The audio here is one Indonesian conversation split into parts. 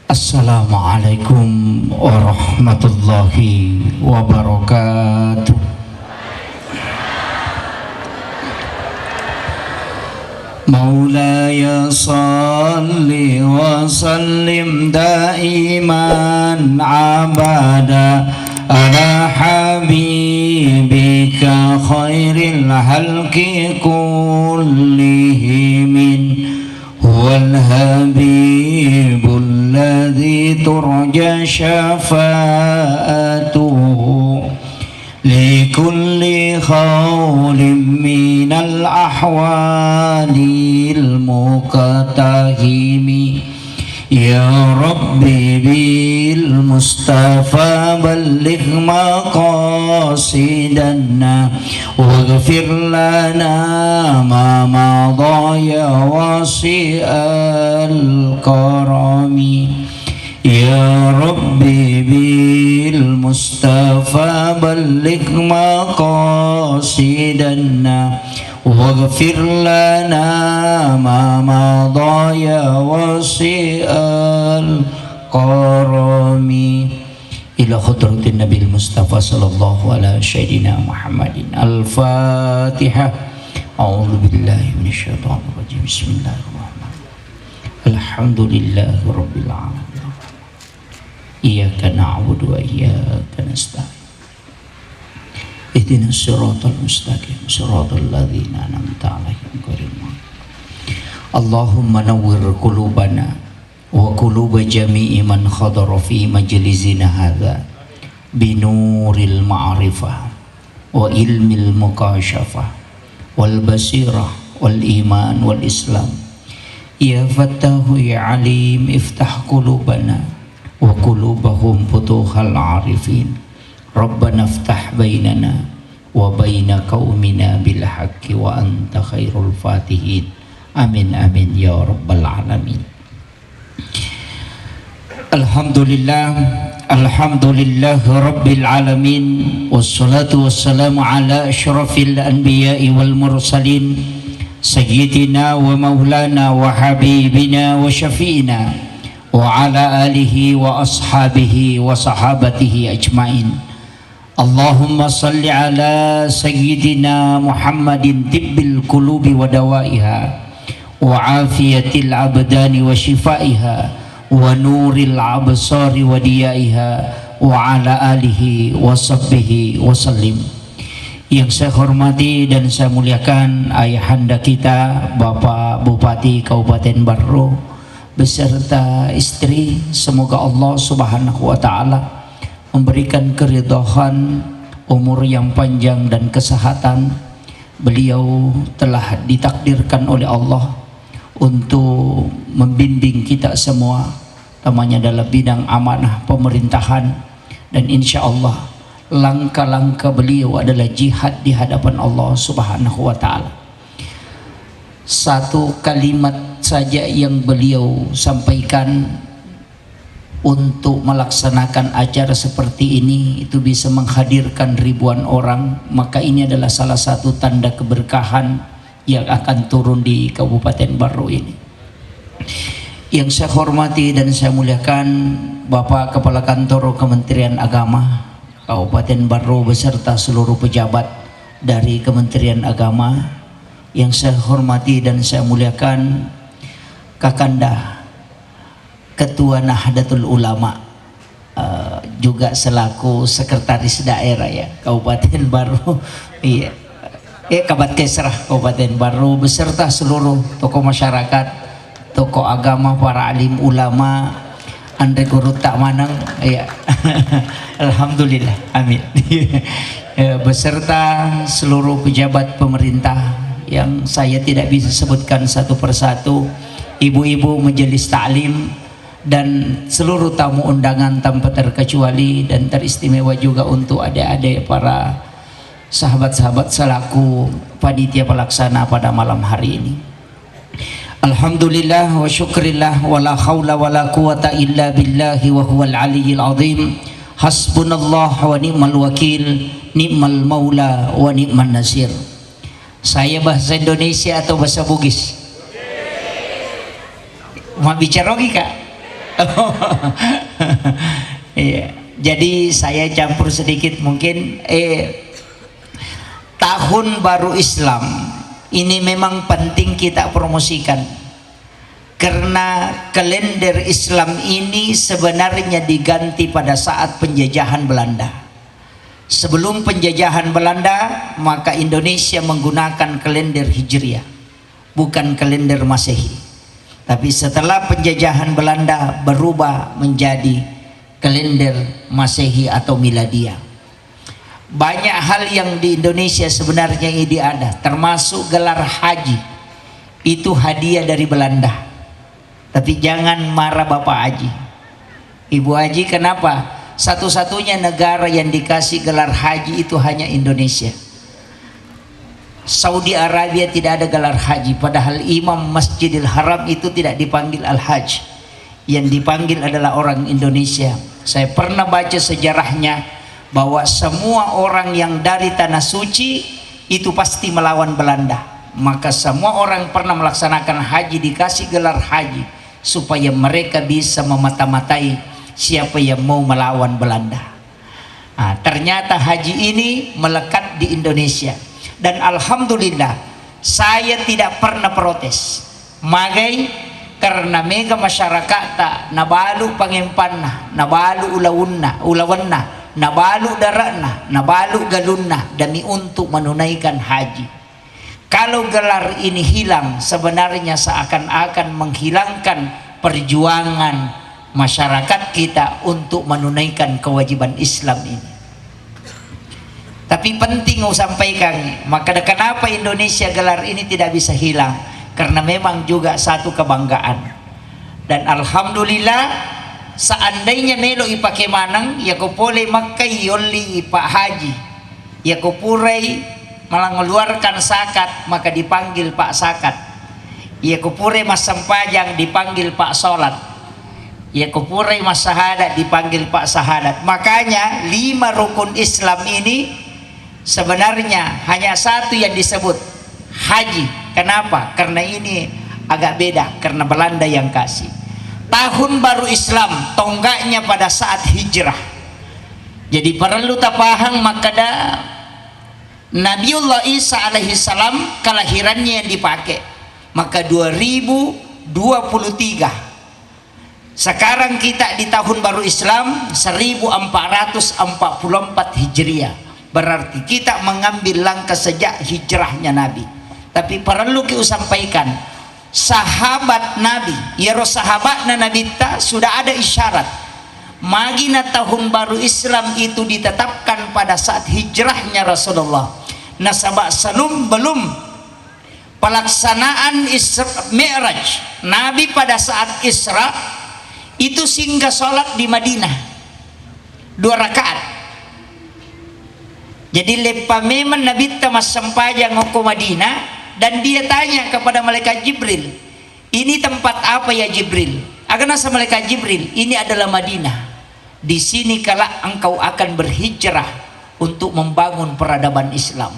Assalamualaikum warahmatullahi wabarakatuh. Maulaya salli wa sallim daiman abada ala habibika khairil halki kullihimin huwal habibul الذي ترجى شفاعته لكل خول من الأحوال المقتحم يا ربي بالمصطفى بلغ مقاصدنا واغفر لنا ما مضى يا واسع الكرم يا ربي بالمصطفى بلغ مقاصدنا واغفر لنا ما مضى يا واسع الكرم إلى حضرة النبي المصطفى صلى الله على سيدنا محمد. الفاتحة. أعوذ بالله من الشيطان الرجيم. بسم الله الرحمن الرحيم. الحمد لله رب العالمين. إياك نعبد وإياك نستعين. اهدنا الصراط المستقيم صراط الذين أنعمت عليهم غير المغضوب. اللهم نور قلوبنا وقلوب جميع من حضر في مجلسنا هذا بنور المعرفة وعلم المكاشفة والبصيرة والإيمان والإسلام. يا فتاح يا عليم افتح قلوبنا وقلوبهم فتوح العارفين. ربنا افتح بيننا وبين قومنا بالحق وأنت خير الفاتحين. آمين آمين يا رب العالمين. Alhamdulillah Rabbil Alamin. Wassalatu wassalamu ala ashrafil anbiya'i wal mursalin Sayyidina wa maulana wa habibina wa syafi'ina wa ala alihi wa ashabihi wa sahabatihi ajma'in. Allahumma salli ala Sayyidina Muhammadin tibbil qulubi wa dawaiha wa afiyatil abdani wa shifaiha wa nuril absari wa diyaiha wa ala alihi wa sahbihi wa sallim. Yang saya hormati dan saya muliakan ayahanda kita Bapak Bupati Kabupaten Barro beserta istri, semoga Allah Subhanahu wa taala memberikan keridhaan, umur yang panjang dan kesehatan. Beliau telah ditakdirkan oleh Allah untuk membimbing kita semua, namanya dalam bidang amanah pemerintahan, dan insya Allah langkah-langkah beliau adalah jihad di hadapan Allah Subhanahu wa taala. Satu kalimat saja yang beliau sampaikan untuk melaksanakan acara seperti ini itu bisa menghadirkan ribuan orang, maka ini adalah salah satu tanda keberkahan yang akan turun di Kabupaten Barro ini. Yang saya hormati dan saya muliakan Bapak Kepala Kantor Kementerian Agama Kabupaten Barro beserta seluruh pejabat dari Kementerian Agama. Yang saya hormati dan saya muliakan Kakanda Ketua Nahdlatul Ulama, juga selaku Sekretaris Daerah ya Kabupaten Barro. Iya. Kabat Kesrah Kabupaten Barro beserta seluruh tokoh masyarakat, tokoh agama, para alim ulama, Andre Guru Tak Manang ya. Alhamdulillah, amin. Beserta seluruh pejabat pemerintah yang saya tidak bisa sebutkan satu persatu, ibu-ibu majelis taklim dan seluruh tamu undangan tanpa terkecuali, dan teristimewa juga untuk adik-adik para sahabat-sahabat selaku panitia pelaksana pada malam hari ini. Alhamdulillah wa syukrillah wa la hawla wa la quwata illa billahi wa huwal aliyyil azim. Hasbunallah wa ni'mal wakil, ni'mal maula wa ni'man nasir. Saya bahasa Indonesia atau bahasa Bugis? Mau bicara lagi kak? Iya. Jadi saya campur sedikit mungkin tahun baru Islam ini memang penting kita promosikan, karena kalender Islam ini sebenarnya diganti pada saat penjajahan Belanda. Sebelum penjajahan Belanda, maka Indonesia menggunakan kalender Hijriah, bukan kalender Masehi. Tapi setelah penjajahan Belanda berubah menjadi kalender Masehi atau Miladiah. Banyak hal yang di Indonesia sebenarnya ini ada, termasuk gelar haji. Itu hadiah dari Belanda. Tapi jangan marah Bapak Haji, Ibu Haji, kenapa? Satu-satunya negara yang dikasih gelar haji itu hanya Indonesia. Saudi Arabia tidak ada gelar haji, padahal Imam Masjidil Haram itu tidak dipanggil Al-Hajj, yang dipanggil adalah orang Indonesia. Saya pernah baca sejarahnya bahwa semua orang yang dari tanah suci itu pasti melawan Belanda, maka semua orang pernah melaksanakan haji dikasih gelar haji supaya mereka bisa memata-matai siapa yang mau melawan Belanda. Nah, ternyata haji ini melekat di Indonesia, dan alhamdulillah saya tidak pernah protes. Magai karena mega masyarakat tak nabalu pangempanna, nabalu ulawanna, nabalu darana, nabalu galunna demi untuk menunaikan haji. Kalau gelar ini hilang, sebenarnya seakan-akan menghilangkan perjuangan masyarakat kita untuk menunaikan kewajiban Islam ini. Tapi penting saya sampaikan, maka kenapa Indonesia gelar ini tidak bisa hilang? Karena memang juga satu kebanggaan. Dan alhamdulillah, seandainya melo ipake manang ya ko pole makai yoli ipa haji, ya ko purai malah mengeluarkan zakat, maka dipanggil Pak Zakat. Ya ko purai mas sampajang dipanggil Pak Solat. Ya ko purai mas sahadat dipanggil Pak Sahadat. Makanya 5 rukun Islam ini sebenarnya hanya satu yang disebut haji. Kenapa? Karena ini agak beda, karena Belanda yang kasih. Tahun baru Islam tonggaknya pada saat hijrah. Jadi perlu tapahang makada Nabiullah Isa alaihi salam kelahirannya yang dipakai, maka 2023. Sekarang kita di tahun baru Islam 1444 Hijriah. Berarti kita mengambil langkah sejak hijrahnya Nabi. Tapi perlu kita sampaikan, sahabat Nabi, ya sahabatna Nabi sudah ada isyarat. Magina tahun baru Islam itu ditetapkan pada saat hijrahnya Rasulullah. Nasabak sanum belum pelaksanaan Mi'raj. Nabi pada saat Isra itu singgah sholat di Madinah 2 rakaat. Jadi lepa memang Nabi tamas sampajang ke Madinah. Dan dia tanya kepada malaikat Jibril, ini tempat apa ya Jibril? Agak nasa malaikat Jibril, ini adalah Madinah. Di sini kala engkau akan berhijrah untuk membangun peradaban Islam.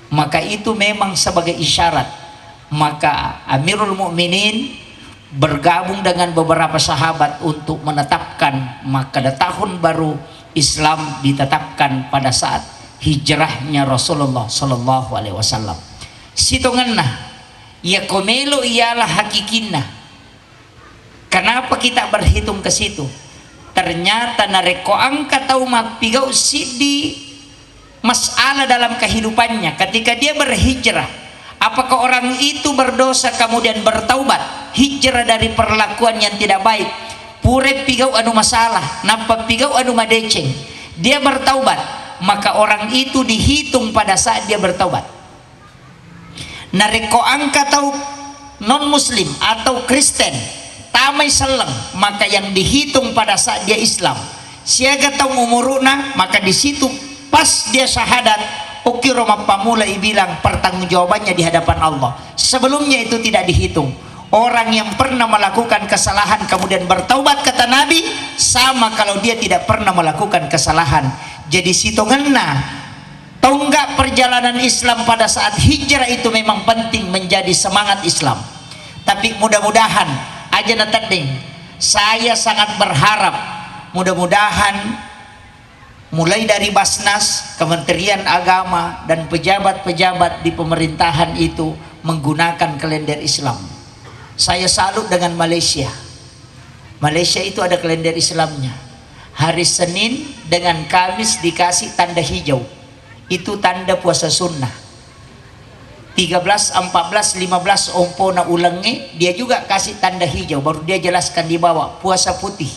Maka itu memang sebagai isyarat. Maka Amirul Mukminin bergabung dengan beberapa sahabat untuk menetapkan, maka tahun baru Islam ditetapkan pada saat hijrahnya Rasulullah Sallallahu Alaihi Wasallam. Sitonganna ya komelo ialah hakikinna. Kenapa kita berhitung ke situ? Ternyata nareko angka tau mapigau sidi masalah dalam kehidupannya ketika dia berhijrah. Apakah orang itu berdosa kemudian bertaubat, hijrah dari perlakuan yang tidak baik, pure pigau anu masalah, nampak pigau anu madeceng, dia bertaubat, maka orang itu dihitung pada saat dia bertaubat. Nareko angka atau non muslim atau Kristen tamai seleng, maka yang dihitung pada saat dia Islam. Siaga tau umuruna, maka di situ pas dia syahadat, ukiro mapamulai bilang pertanggungjawabannya di hadapan Allah. Sebelumnya itu tidak dihitung. Orang yang pernah melakukan kesalahan kemudian bertaubat, kata Nabi, sama kalau dia tidak pernah melakukan kesalahan. Jadi sitongenna tonggak perjalanan Islam pada saat hijrah itu memang penting menjadi semangat Islam. Tapi mudah-mudahan aja natading Saya sangat berharap mudah-mudahan mulai dari Basnas, Kementerian Agama, dan pejabat-pejabat di pemerintahan itu menggunakan kalender Islam. Saya salut dengan Malaysia. Malaysia itu ada kalender Islamnya. Hari Senin dengan Kamis dikasih tanda hijau. Itu tanda puasa sunnah. 13, 14, 15 ompo na ulangi, dia juga kasih tanda hijau. Baru dia jelaskan di bawah puasa putih.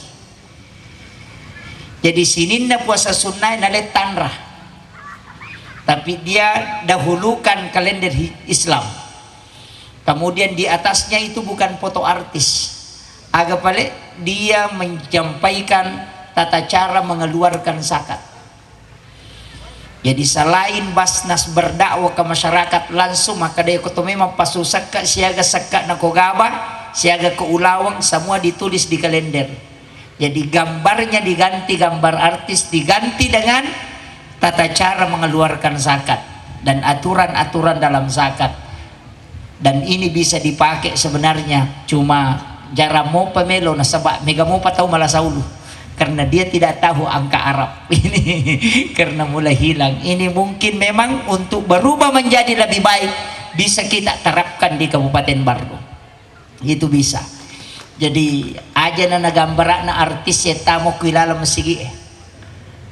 Jadi sini na puasa sunnah nalet tanrah. Tapi dia dahulukan kalender Islam. Kemudian di atasnya itu bukan foto artis. Agak paling dia menyampaikan tata cara mengeluarkan zakat. Jadi selain Basnas berdakwah ke masyarakat langsung, maka dia kutu memang pasusaka siaga saka na kogaba, siaga ke ulawang, semua ditulis di kalender. Jadi gambarnya diganti, gambar artis diganti dengan tata cara mengeluarkan zakat dan aturan-aturan dalam zakat. Dan ini bisa dipakai sebenarnya, cuma jarang mau pemelo na sabak mega mau patau malah saulu. Karena dia tidak tahu angka Arab ini karena mulai hilang. Ini mungkin memang untuk berubah menjadi lebih baik bisa kita terapkan di Kabupaten Bardo. Itu bisa. Jadi aja na gambar na artis ya tamu kilala masigi.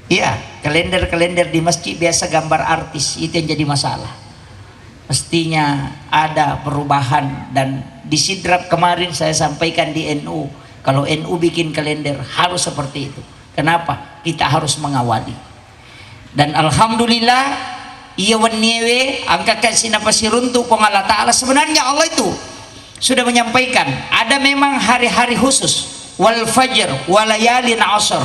Iya, kalender-kalender di masjid biasa gambar artis, itu yang jadi masalah. Mestinya ada perubahan. Dan di Sidrap kemarin saya sampaikan di NU, kalau NU bikin kalender harus seperti itu. Kenapa? Kita harus mengawali. Dan alhamdulillah iya waniewe angka sinapasiruntu pengala ta'ala, sebenarnya Allah itu sudah menyampaikan ada memang hari-hari khusus, wal fajr walayalin asr.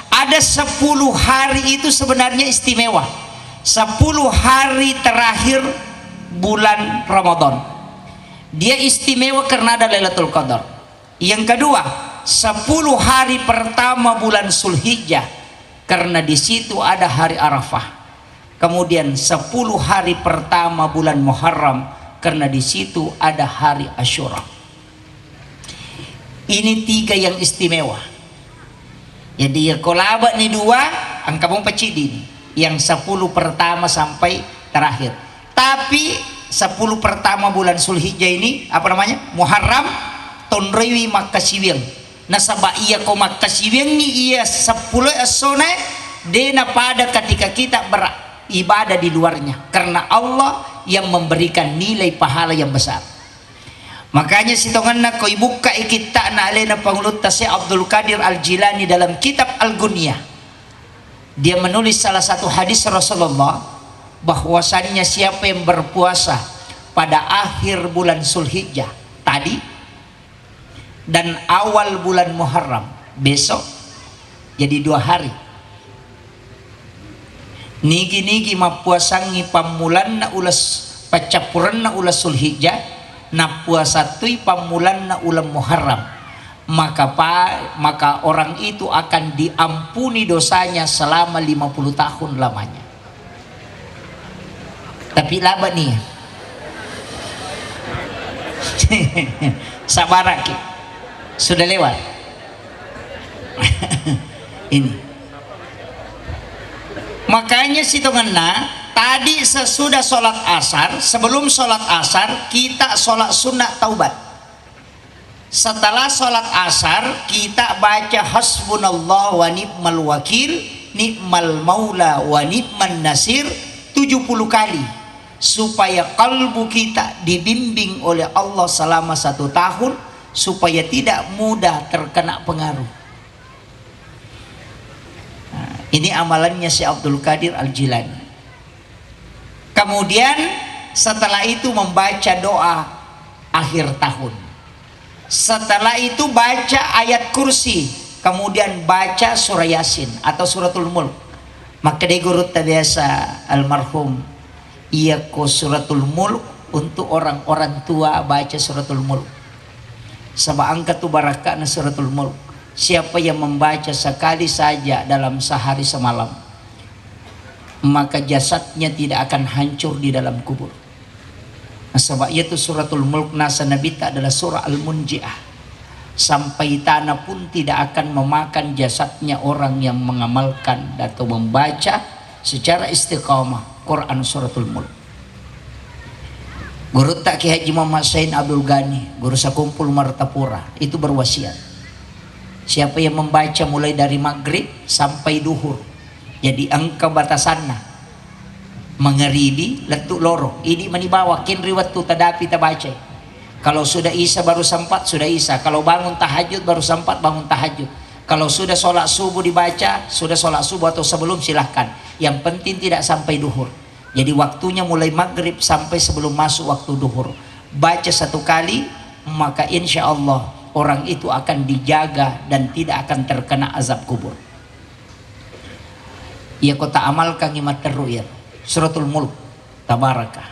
Ada 10 hari itu sebenarnya istimewa. 10 hari terakhir bulan Ramadan dia istimewa karena ada Lailatul Qadar. Yang kedua, 10 hari pertama bulan Zulhijjah karena di situ ada hari Arafah. Kemudian 10 hari pertama bulan Muharram karena di situ ada hari Asyura. Ini 3 yang istimewa. Jadi ya kolaba nih 2 angka mong pacidi yang 10 pertama sampai terakhir. Tapi 10 pertama bulan Zulhijjah ini apa namanya? Muharram tonrewi makasiwing. Nasaba iya ko makasiwing ni iya 10 asone dena pada ketika kita beribadah di luarnya karena Allah yang memberikan nilai pahala yang besar. Makanya sitongan na ko ibuka ikita na alena pangulut si Abdul Qadir Al-Jilani dalam kitab Al-Gunyah. Dia menulis salah satu hadis Rasulullah bahwasannya siapa yang berpuasa pada akhir bulan Zulhijjah tadi dan awal bulan Muharram besok, jadi 2 hari. Nigi-nigi mapuasangi pamulan na ulas pacapuran na ulas Zulhijjah na puasa tuy pamulan na ulam Muharram, maka orang itu akan diampuni dosanya selama 50 tahun lamanya. Tapi laba nih sabaraki sudah lewat. Ini makanya situnganna tadi sesudah sholat asar, sebelum sholat asar kita sholat sunnah taubat. Setelah sholat asar kita baca hasbunallah wa ni'mal wakil, ni'mal maula wa ni'man nasir 70 kali supaya kalbu kita dibimbing oleh Allah selama 1 tahun supaya tidak mudah terkena pengaruh. Nah, ini amalannya si Abdul Qadir Al-Jilani. Kemudian setelah itu membaca doa akhir tahun. Setelah itu baca ayat kursi, kemudian baca surah Yasin atau suratul Mulk. Maka dia guru biasa almarhum ia ko suratul Mulk untuk orang-orang tua baca suratul Mulk. Sama angkat tu barakah na suratul Mulk. Siapa yang membaca sekali saja dalam sehari semalam, maka jasadnya tidak akan hancur di dalam kubur. Sebab itu suratul Mulk nasa nabita adalah surah Al-Munji'ah. sampai tanah pun tidak akan memakan jasadnya orang yang mengamalkan atau membaca secara istiqamah Quran suratul Mulk. Guru tak Ki Haji Muhammad Sain Abdul Ghani, guru sakumpul Martapura, itu berwasiat, siapa yang membaca mulai dari maghrib sampai duhur, jadi angka batasanna mengeridi letuk loro ini manibawa kin riwat tu tadapi tabaca. Kalau sudah isya baru sempat sudah isya, kalau bangun tahajud baru sempat bangun tahajud, kalau sudah sholat subuh dibaca sudah sholat subuh atau sebelum silahkan, yang penting tidak sampai duhur. Jadi waktunya mulai maghrib sampai sebelum masuk waktu duhur, baca satu kali, maka insya Allah orang itu akan dijaga dan tidak akan terkena azab kubur. Ya kota amalkan imat teruyat suratul Mulk tabarakah.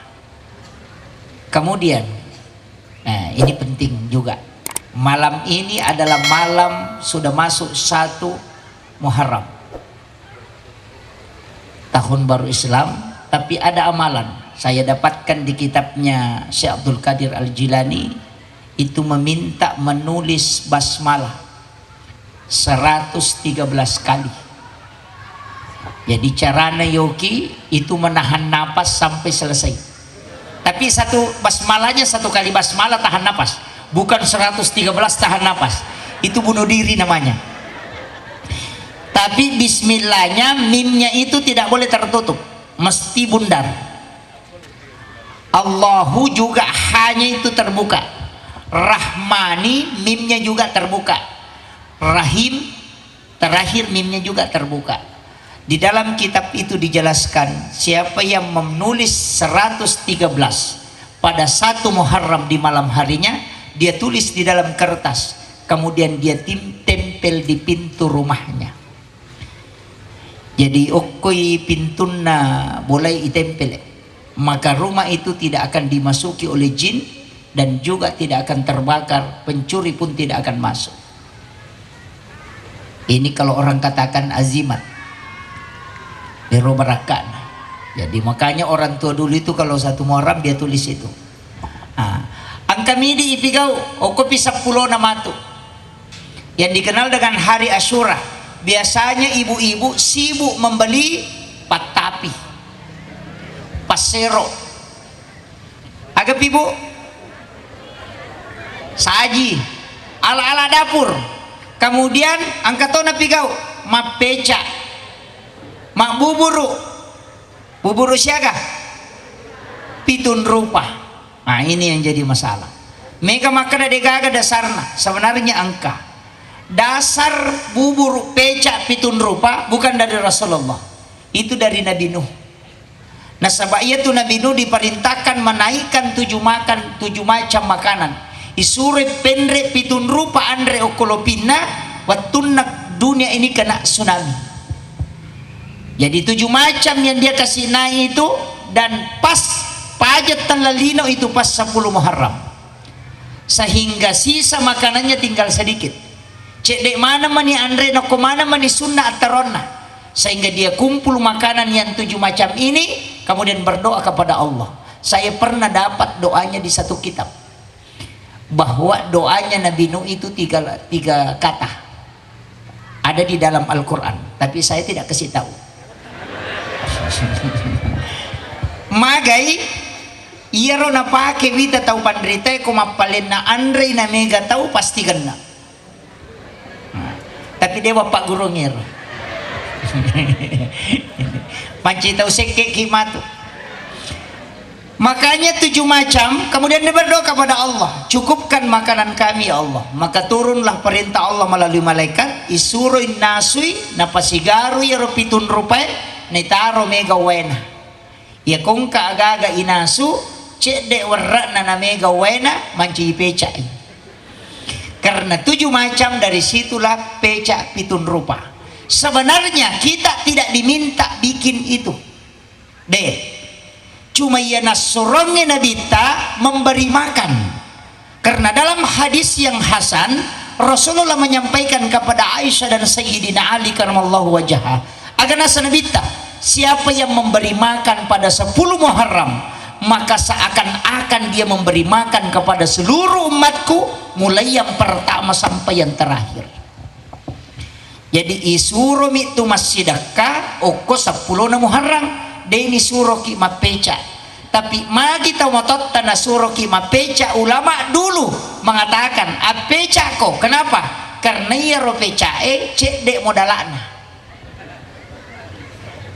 Kemudian nah ini penting juga, malam ini adalah malam sudah masuk 1 Muharram, tahun baru Islam. Tapi ada amalan saya dapatkan di kitabnya Syekh Abdul Qadir Al-Jilani, itu meminta menulis basmalah 113 kali. Jadi caranya Yoki itu menahan napas sampai selesai. Tapi satu basmalahnya, satu kali basmalah tahan napas, bukan 113 tahan napas, itu bunuh diri namanya. Tapi bismillahnya mimnya itu tidak boleh tertutup, mesti bundar. Allahu juga hanya itu terbuka, Rahmani mimnya juga terbuka, Rahim terakhir mimnya juga terbuka. Di dalam kitab itu dijelaskan siapa yang menulis 113 pada 1 Muharram di malam harinya, dia tulis di dalam kertas, kemudian dia tempel di pintu rumahnya. Jadi okoi pintunna boleh itempel, maka rumah itu tidak akan dimasuki oleh jin dan juga tidak akan terbakar, pencuri pun tidak akan masuk. Ini kalau orang katakan azimat berobarakan. Jadi makanya orang tua dulu itu kalau 1 Muharram dia tulis itu. Angka midi ipigau okopi 10 nama tu yang dikenal dengan hari Asyura. Biasanya ibu-ibu sibuk membeli patapi, pasero, agak ibu saji, ala-ala dapur. Kemudian angkatona pigau mak peca, mak buburu siaga, pitun rupa. Nah ini yang jadi masalah. Mereka makan degaga dasarnya sebenarnya angka. Dasar bubur pecak pitun rupa bukan dari Rasulullah, itu dari Nabi Nuh. Nah sebab itu Nabi Nuh diperintahkan menaikkan 7 macam makanan. Isure pendre pitun rupa andre okolopina watunak dunia ini kena tsunami. Jadi 7 macam yang dia kasih naik itu, dan pas pajat tanggalino itu pas 10 Muharram, sehingga sisa makanannya tinggal sedikit. Cek dek mana mani andre noko mana mani sunnah atarona, sehingga dia kumpul makanan yang 7 macam ini, kemudian berdoa kepada Allah. Saya pernah dapat doanya di satu kitab, bahwa doanya Nabi Nuh itu tiga kata ada di dalam Al-Quran, tapi saya tidak kasih tahu. Magai iya rona pake wita tahu pandrita ko mapalin na andre na mega tahu pasti kena. Tapi dia bapak guru ngir. Panci tahu sekek kimatu. Makanya 7 macam, kemudian dia berdoa kepada Allah, cukupkan makanan kami ya Allah. Maka turunlah perintah Allah melalui malaikat, isuruin nasui napasigaru ya pitun rupai nitaro mega wena. Ya kongka agaga inasu cek dek warna na mega wena manci pecai. Karena 7 macam dari situlah pecak pitun rupa. Sebenarnya kita tidak diminta bikin itu, deh. Cuma ia nasurongnya Nabi ta memberi makan. Karena dalam hadis yang hasan Rasulullah menyampaikan kepada Aisyah dan Sayyidina Ali karramallahu wajhah, agar nasa Nabi ta, siapa yang memberi makan pada 10 Muharram maka seakan-akan dia memberi makan kepada seluruh umatku, mulai yang pertama sampai yang terakhir. Jadi isuro mi tu masjidaka oko 10 na Muharram deni suro ki mapeca. Tapi magi tau motot tanah suro ki mapeca, ulama dulu mengatakan apeca ko. Kenapa? Karena ya ropeca cek dek modalana.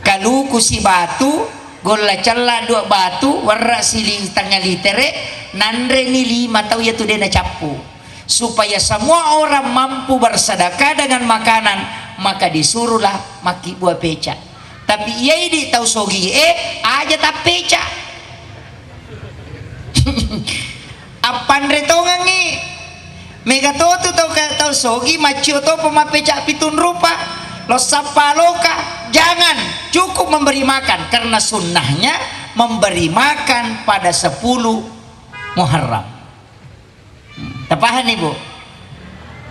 Kalau kusi batu gola calla 2 batu warra sili tanggal litere nandre ni 5 tau ya tu dena capu, supaya semua orang mampu bersedekah dengan makanan, maka disuruhlah maki buah peca. Tapi ia di tahu sogi aja tak peca. Apan retongan ni mega toto tahu sogi macio to pemapeca pitun rupa lo sapaloka. Jangan cukup memberi makan, karena sunnahnya memberi makan pada 10 Muharram. Tapahan ibu.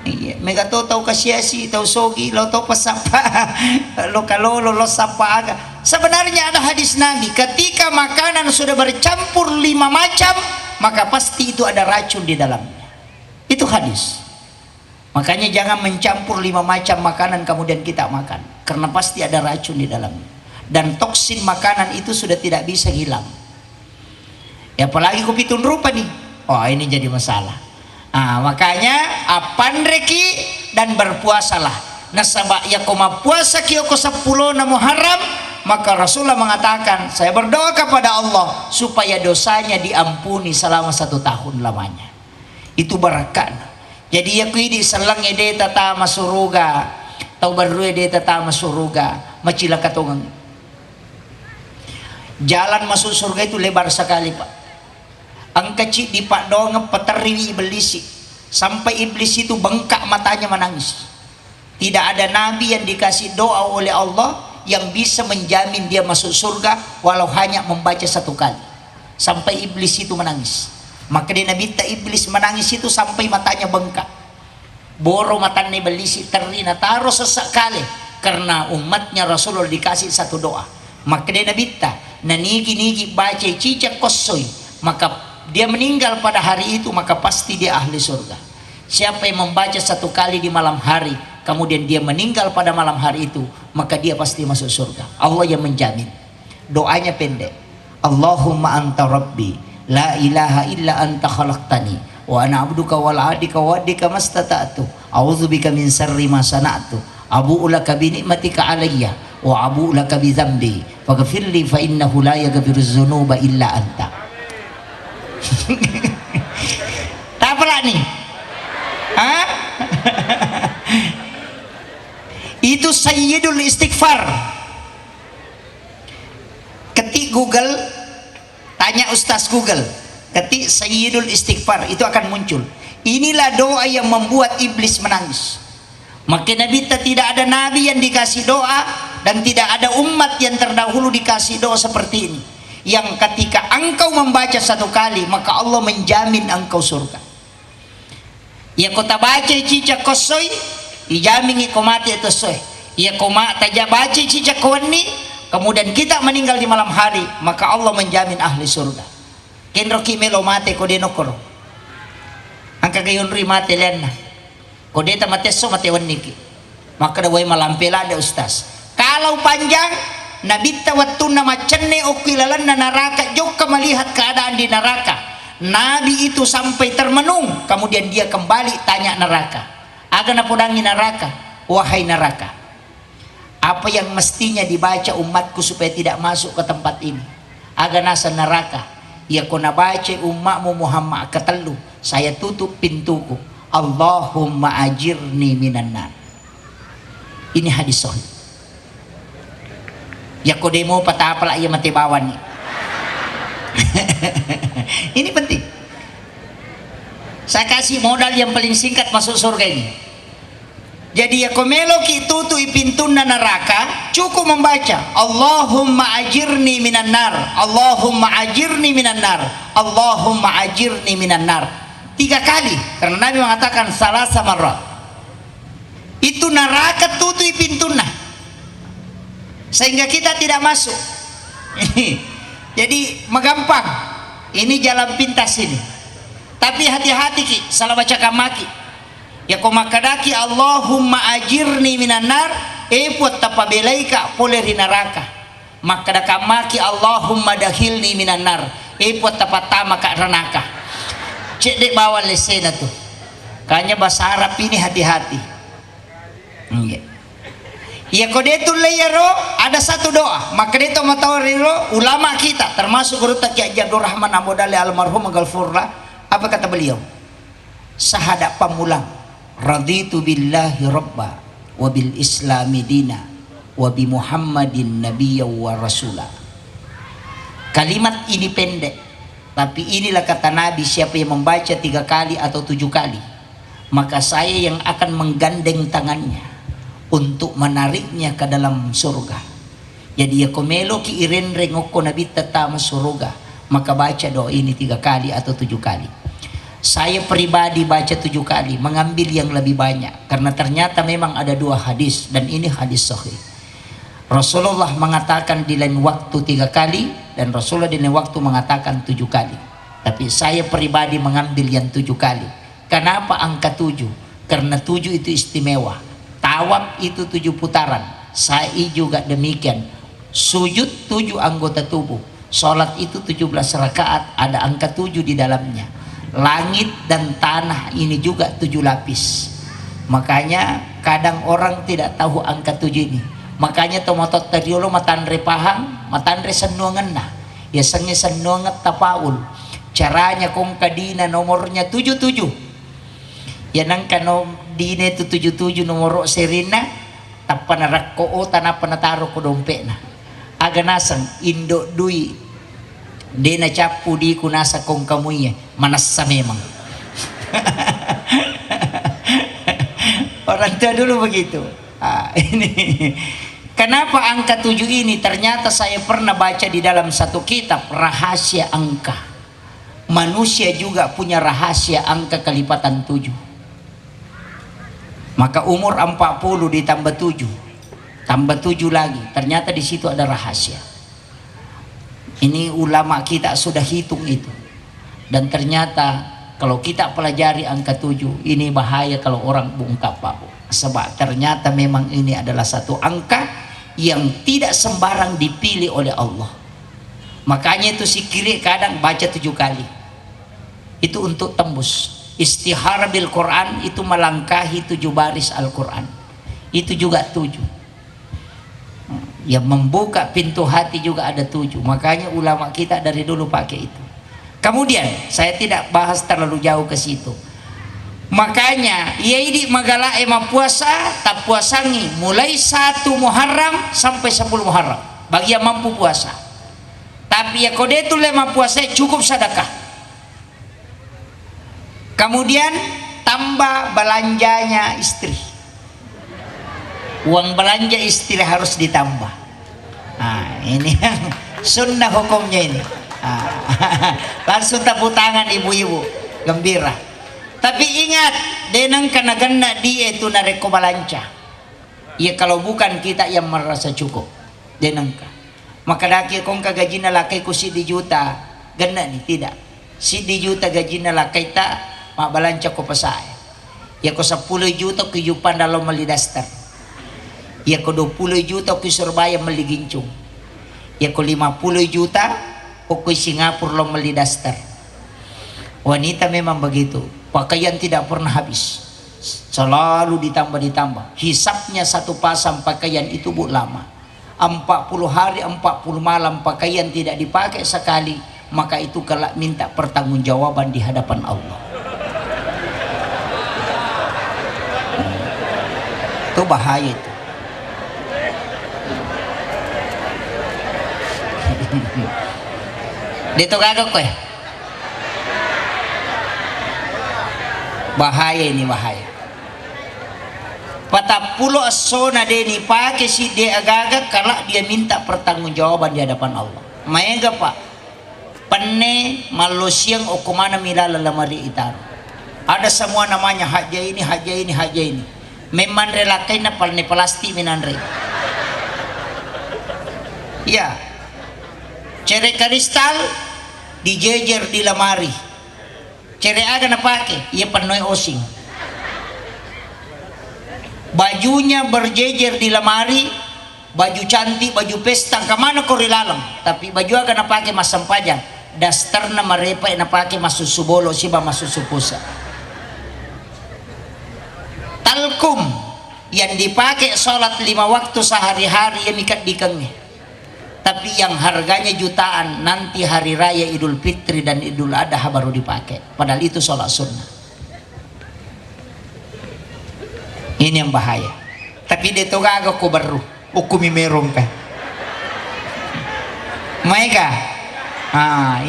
Iya, mega tahu kasiasi tahu sogi lo tahu pasapa lo kalolo lo sapa aga. Sebenarnya ada hadis Nabi, ketika makanan sudah bercampur 5 macam, maka pasti itu ada racun di dalamnya. Itu hadis. Makanya jangan mencampur 5 macam makanan kemudian kita makan, karena pasti ada racun di dalamnya. Dan toksin makanan itu sudah tidak bisa hilang. Ya, apalagi kupitun rupa nih. Oh, ini jadi masalah. Makanya apan reki dan berpuasalah. Nasaba ya koma puasa kiyoko 10 na Muharram, maka Rasulullah mengatakan, saya berdoa kepada Allah supaya dosanya diampuni selama 1 tahun lamanya. Itu berkah. Jadi ya kuidi selang ede tata masuruga tau baru ede tata masuruga macila katongan. Jalan masuk surga itu lebar sekali, Pak. Ang kecil di pak dong peteri iblis, sampai iblis itu bengkak matanya menangis. Tidak ada nabi yang dikasih doa oleh Allah yang bisa menjamin dia masuk surga walau hanya membaca 1 kali, sampai iblis itu menangis. Maka dia Nabi iblis menangis itu sampai matanya bengkak. Boro matanya belisi terina taruh sesekali, karena umatnya Rasulullah dikasih 1 doa. Maka dia Nabi nanigi baca cicak kosoi, maka dia meninggal pada hari itu, maka pasti dia ahli surga. Siapa yang membaca 1 kali di malam hari, kemudian dia meninggal pada malam hari itu, maka dia pasti masuk surga. Allah yang menjamin. Doanya pendek. Allahumma anta rabbi la ilaha illa anta khalaqtani wa ana abduka wal adika wa adika mastata'tu a'udzubika min syarri ma sana'tu abu'u laka bi ni'matika alayya wa abu'u laka bi dzambi faghfirli fa innahu la yaghfiru dzunuba illa anta. Tak apalah nih? Itu sayyidul istighfar. Ketik Google, tanya Ustaz Google, ketik sayyidul istighfar, itu akan muncul. Inilah doa yang membuat iblis menangis. Maka Nabi tidak ada nabi yang dikasih doa, dan tidak ada umat yang terdahulu dikasih doa seperti ini, yang ketika engkau membaca 1 kali, maka Allah menjamin engkau surga. Ya kota baca cicak kosoi dijamin iko mati itu soy. Ya koma taja baca cicak koni, kemudian kita meninggal di malam hari, maka Allah menjamin ahli surga. Kenro kimelo mate kode nokoro angka gayon ri mate lenna kode ta mate so mate wanniki, maka dawai malampela ada ustaz. Kalau panjang Nabi tawattuna macenne okilalan na neraka, juga melihat keadaan di neraka. Nabi itu sampai termenung, kemudian dia kembali tanya neraka, agana podangi neraka, wahai neraka, apa yang mestinya dibaca umatku supaya tidak masuk ke tempat ini? Agana sa neraka, ya kona baca umatmu Muhammad ketelu, saya tutup pintuku, Allahumma ajirni minan nar. Ini hadis sahih. Ya kodemo patapala iya mati bawan nih. Ini penting. Saya kasih modal yang paling singkat masuk surga ini. Jadi ya komelo ki tutu ipintuna neraka, cukup membaca Allahumma ajirni minan nar, Allahumma ajirni minan nar, Allahumma ajirni minan nar 3 kali, karena Nabi mengatakan salasa marrat. Itu neraka tutu ipintuna, sehingga kita tidak masuk. Jadi magampang. Ini jalan pintas ini. Tapi hati-hati ki, salah baca kamaki. Ya ko makadaki Allahumma ajirni minan nar, puat tapabelaika pole di neraka. Makadakamaki Allahumma dahilni minan nar, puat tapatama ka neraka. Cek dek bawa lesena tuh. Kayaknya bahasa Arab ini hati-hati. Ya kodetul layaro ada satu doa maka itu matawariru ulama kita termasuk guru Taqi Abdur Rahman Amodali almarhum Galfurla. Apa kata beliau? Sahada pamulang raditu billahi rabba wa bil islami dina wa bi muhammadin nabiyya wa rasula. Kalimat ini pendek tapi inilah kata Nabi, siapa yang membaca 3 kali atau 7 kali maka saya yang akan menggandeng tangannya untuk menariknya ke dalam surga. Jadi ya komelo ki irenreng oko nabi tetama surga, maka baca doa ini 3 kali atau 7 kali. Saya pribadi baca 7 kali, mengambil yang lebih banyak karena ternyata memang ada 2 hadis dan ini hadis sahih. Rasulullah mengatakan di lain waktu 3 kali dan Rasulullah di lain waktu mengatakan 7 kali. Tapi saya pribadi mengambil yang 7 kali. Kenapa angka 7? Karena 7 itu istimewa. Tawaf itu 7 putaran, sa'i juga demikian, sujud 7 anggota tubuh, sholat itu 17 rakaat, ada angka 7 di dalamnya. Langit dan tanah ini juga 7 lapis. Makanya kadang orang tidak tahu angka 7 ini. Makanya tomatot tadiolo matandre pahang, matandre senuangan nah, ya sengi senuangat tapaul. Caranya kong kadina nomornya 77. Ya nangka dine itu 77 nomor serina tapana rakko tanah panataro ko dompet na aga nasang indo dui dena capu di kunasa kong kamuya manasa memang. Orang tua dulu begitu. Ini kenapa angka 7 ini? Ternyata saya pernah baca di dalam satu kitab rahasia angka. Manusia juga punya rahasia angka kelipatan 7. Maka umur 40 ditambah 7, tambah 7 lagi. Ternyata di situ ada rahasia. Ini ulama kita sudah hitung itu. Dan ternyata kalau kita pelajari angka 7, ini bahaya kalau orang bungkap Pak. Sebab ternyata memang ini adalah satu angka yang tidak sembarang dipilih oleh Allah. Makanya itu si kiri kadang baca 7 kali. Itu untuk tembus. Istihara bil Quran itu melangkahi 7 baris Al-Quran. Itu juga 7. Yang membuka pintu hati juga ada 7. Makanya ulama kita dari dulu pakai itu. Kemudian saya tidak bahas terlalu jauh ke situ. Makanya ini magala emang puasa tak puasangi mulai 1 Muharram sampai 10 Muharram bagi yang mampu puasa. Tapi ya kodetul lema puasa cukup sedekah. Kemudian tambah belanjanya istri. Uang belanja istri harus ditambah. Nah, ini yang sunnah hukumnya ini. Langsung tepuk tangan ibu-ibu, gembira. Tapi ingat, denang kana ganda dia itu nareko balanja. Ya kalau bukan kita yang merasa cukup, denang ka. Maka daki kong kagajina lakay ko si di juta, ganda ni tidak. Si di juta gajina lakay ta. Mabalanja ko pa saya. Ya ko 10 juta ko yupan dalam malidastar. Ya ko 20 juta ko Surabaya maligincung. Ya ko 50 juta ko Singapura lo malidastar. Wanita memang begitu. Pakaian tidak pernah habis. Selalu ditambah. Hisapnya 1 pasang pakaian itu lama. 40 hari 40 malam pakaian tidak dipakai sekali. Maka itu kelak minta pertanggungjawaban di hadapan Allah. Itu bahaya itu. Dito kagak ko ya. Bahaya ini bahaya. Patapulo asona deni pakai si dia agak kalau dia minta pertanggungjawaban di hadapan Allah. Maega pak. Penne malusiang o kumana milala lamari itar. Ada semua namanya haja ini, haja ini, haja ini. Memang relakai na palne palasti minanre. Ya. Cere kristal dijejer di lemari. Cere aga na pake, ia panoy osing. Bajunya berjejer di lemari, baju cantik, baju pesta, kemana kau rilalang. Tapi baju aga na pake mas sampajan, daster na marepa na pake mas susubolo, siba mas susupusa. Talkum yang dipakai sholat 5 waktu sehari-hari yang ikat di kengnya. Tapi yang harganya jutaan nanti hari raya Idul Fitri dan Idul Adha baru dipakai. Padahal itu sholat sunnah. Ini yang bahaya. Tapi dia tuh agak ku baru hukumi merong kan. Mereka,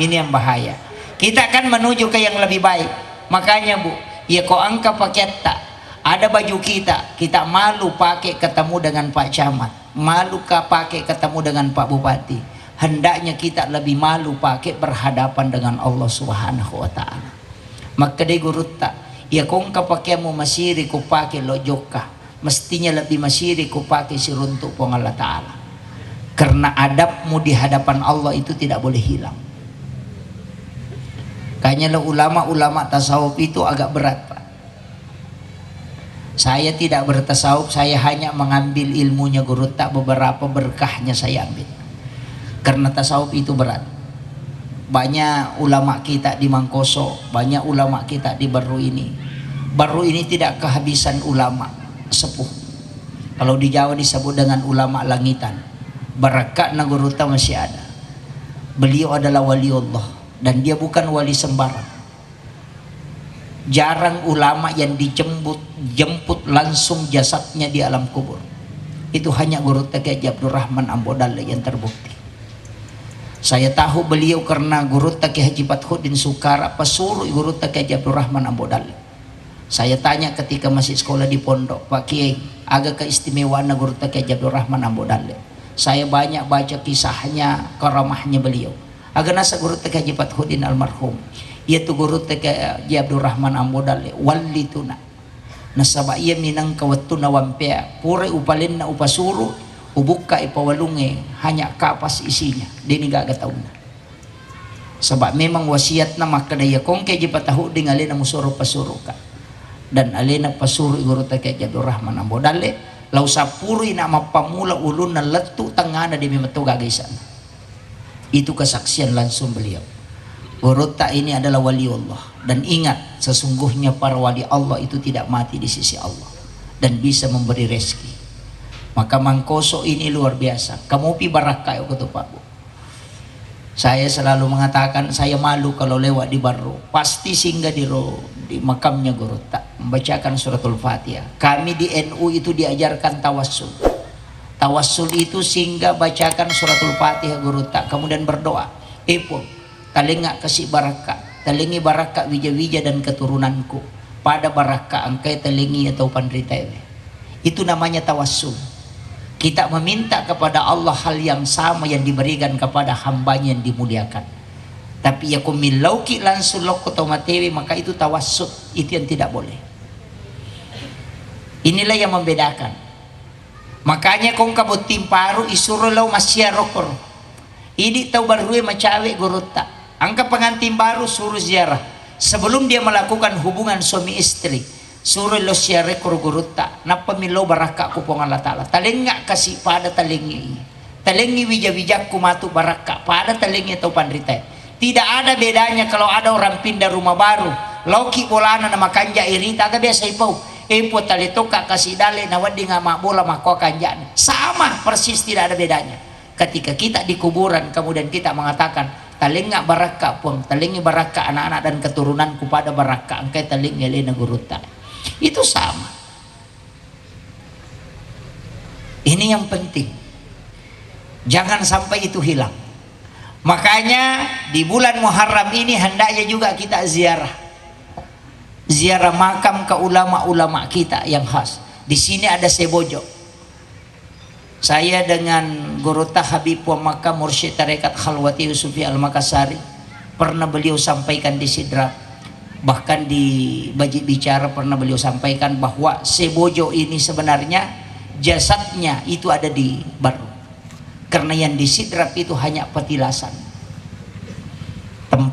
ini yang bahaya. Kita akan menuju ke yang lebih baik. Makanya Bu, ya kau angka paket tak. Ada baju kita malu pakai ketemu dengan Pak Camat, malu pakai ketemu dengan Pak Bupati. Hendaknya kita lebih malu pakai berhadapan dengan Allah Subhanahu wa Ta'ala. Maka dia gurut tak, ya kong kapakemu masiri ku pakai lojoka, mestinya lebih masiri ku pakai siruntuk pong Allah Ta'ala. Karena adabmu di hadapan Allah itu tidak boleh hilang. Kayaknya ulama-ulama tasawuf itu agak berat Pak. Saya tidak bertasawuf, saya hanya mengambil ilmunya guru tak, beberapa berkahnya saya ambil. Karena tasawuf itu berat. Banyak ulama kita di Mangkoso, banyak ulama kita di Baru ini. Baru ini tidak kehabisan ulama sepuh. Kalau di Jawa disebut dengan ulama langitan. Barakat na guru tak masih ada. Beliau adalah wali Allah dan dia bukan wali sembarang. Jarang ulama yang jemput langsung jasadnya di alam kubur. Itu hanya Guru Teki Abdul Rahman Ambodalle yang terbukti. Saya tahu beliau karena Guru Teki Haji Fathuddin Sukara pesuruh Guru Teki Abdul Rahman Ambodalle. Saya tanya ketika masih sekolah di pondok, Pak Kiai, agak keistimewaan Guru Teki Abdul Rahman Ambodalle. Saya banyak baca kisahnya, karamahnya beliau. Agak nasa Guru Teki Haji Fathuddin almarhum. Yaitu Guru Teki Abdul Rahman Ambodalle walituna nasaba iya minang kawatuna wampea pure upalin na upasuru ubuka ipawalunge hanya kapas isinya dini gaga tauna sebab memang wasiat na maka daya kong keji patahu ding alena musoro pasuruka dan alena pasuru Guru Teki Abdul Rahman Ambodalle lau sapuri na mapamula ulun na letu tangana di mimatu gagaisan. Itu kesaksian langsung beliau. Guru tak ini adalah wali Allah. Dan ingat, sesungguhnya para wali Allah itu tidak mati di sisi Allah dan bisa memberi rezeki. Maka Mangkoso ini luar biasa. Kamu pi barakah kata Pak Bu. Saya selalu mengatakan saya malu kalau lewat di Baru. Pasti singgah di makamnya Guru tak membacakan suratul Fatihah. Kami di NU itu diajarkan tawassul. Tawassul itu singgah bacakan suratul Fatihah Guru tak kemudian berdoa. Talengak kasih barakah, talengi barakah wija-wija dan keturunanku. Pada barakah angkai talengi atau pandritai. Itu namanya tawassul. Kita meminta kepada Allah hal yang sama yang diberikan kepada hambanya yang dimuliakan. Tapi ya kumilauki langsung loko tomatewi maka itu tawassul. Itu yang tidak boleh. Inilah yang membedakan. Makanya kong kabut timparu isuruh lau masya rokor. Ini tahu baru macawe Guru tak. Angka pengantin baru suruh ziarah sebelum dia melakukan hubungan suami istri. Suruh lo siare Guru tak. Napa milo barakah kupong Allah Ta'ala. Talengak kasih pada talengi. Talengi wija-wijakku matu barakah pada talengi atau pandritai. Tidak ada bedanya kalau ada orang pindah rumah baru. Lauki bolana nama kanja irita ada biasa ipau. Ipo talitoka kasih dale nawadi ngama bola mako kanjaan. Sama persis tidak ada bedanya. Ketika kita di kuburan kemudian kita mengatakan talengak barakah pun talengi barakah anak-anak dan keturunanku pada barakah angkai talengi lena Guru tak. Itu sama. Ini yang penting. Jangan sampai itu hilang. Makanya di bulan Muharram ini hendaknya juga kita ziarah. Ziarah makam ke ulama-ulama kita yang khas. Di sini ada Sebojo. Saya dengan Guru Habib wa Maka Mursyid Tarekat Khalwati Yusufi Al-Makassari pernah beliau sampaikan di Sidrap, bahkan di Bajik Bicara pernah beliau sampaikan bahwa Sebojo ini sebenarnya jasadnya itu ada di Baru karena yang di Sidrap itu hanya petilasan.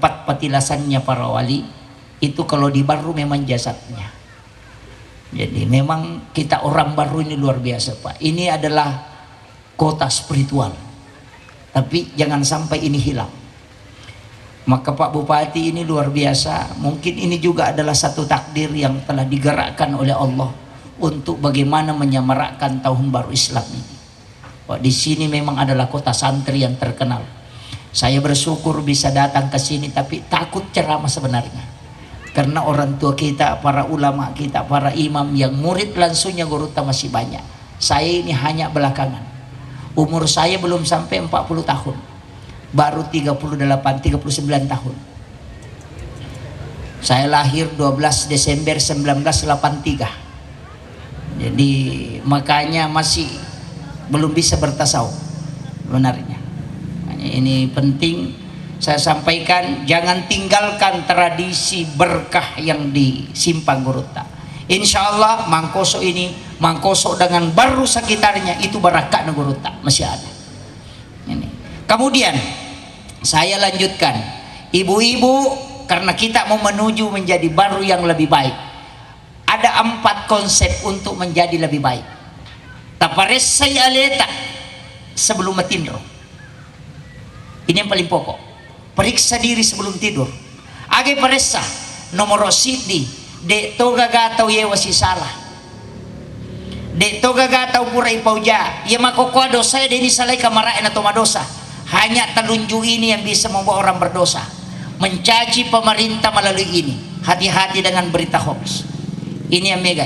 tempat petilasannya para wali itu kalau di Baru memang jasadnya. Jadi memang kita orang Baru ini luar biasa Pak. Ini adalah kota spiritual. Tapi jangan sampai ini hilang. Maka Pak Bupati ini luar biasa. Mungkin ini juga adalah satu takdir yang telah digerakkan oleh Allah untuk bagaimana menyemarakkan tahun baru Islam ini. Pak, di sini memang adalah kota santri yang terkenal. Saya bersyukur bisa datang ke sini, tapi takut ceramah sebenarnya. Karena orang tua kita, para ulama kita, para imam yang murid langsungnya Gorota masih banyak. Saya ini hanya belakangan. Umur saya belum sampai 40 tahun. Baru 38, 39 tahun. Saya lahir 12 Desember 1983. Jadi makanya masih belum bisa bertasawuf benarnya. Ini penting saya sampaikan, jangan tinggalkan tradisi berkah yang di Simpang Gorota. Insya Allah Mangkoso ini, Mangkoso dengan Baru sekitarnya itu barakah Gorota masih ada. Ini. Kemudian saya lanjutkan, ibu-ibu, karena kita mau menuju menjadi Baru yang lebih baik. Ada 4 konsep untuk menjadi lebih baik. Tapares saya aleta sebelum matindro. Ini yang paling pokok. Periksa diri sebelum tidur. Age paresa nomor sidi de toga gatau ye wasi salah. De toga gatau pura ipauja. Ye makokoa dosa de ini salai kamarain atau madosa. Hanya telunjuk ini yang bisa membawa orang berdosa. Mencaci pemerintah melalui ini. Hati-hati dengan berita hoax. Ini yang mega.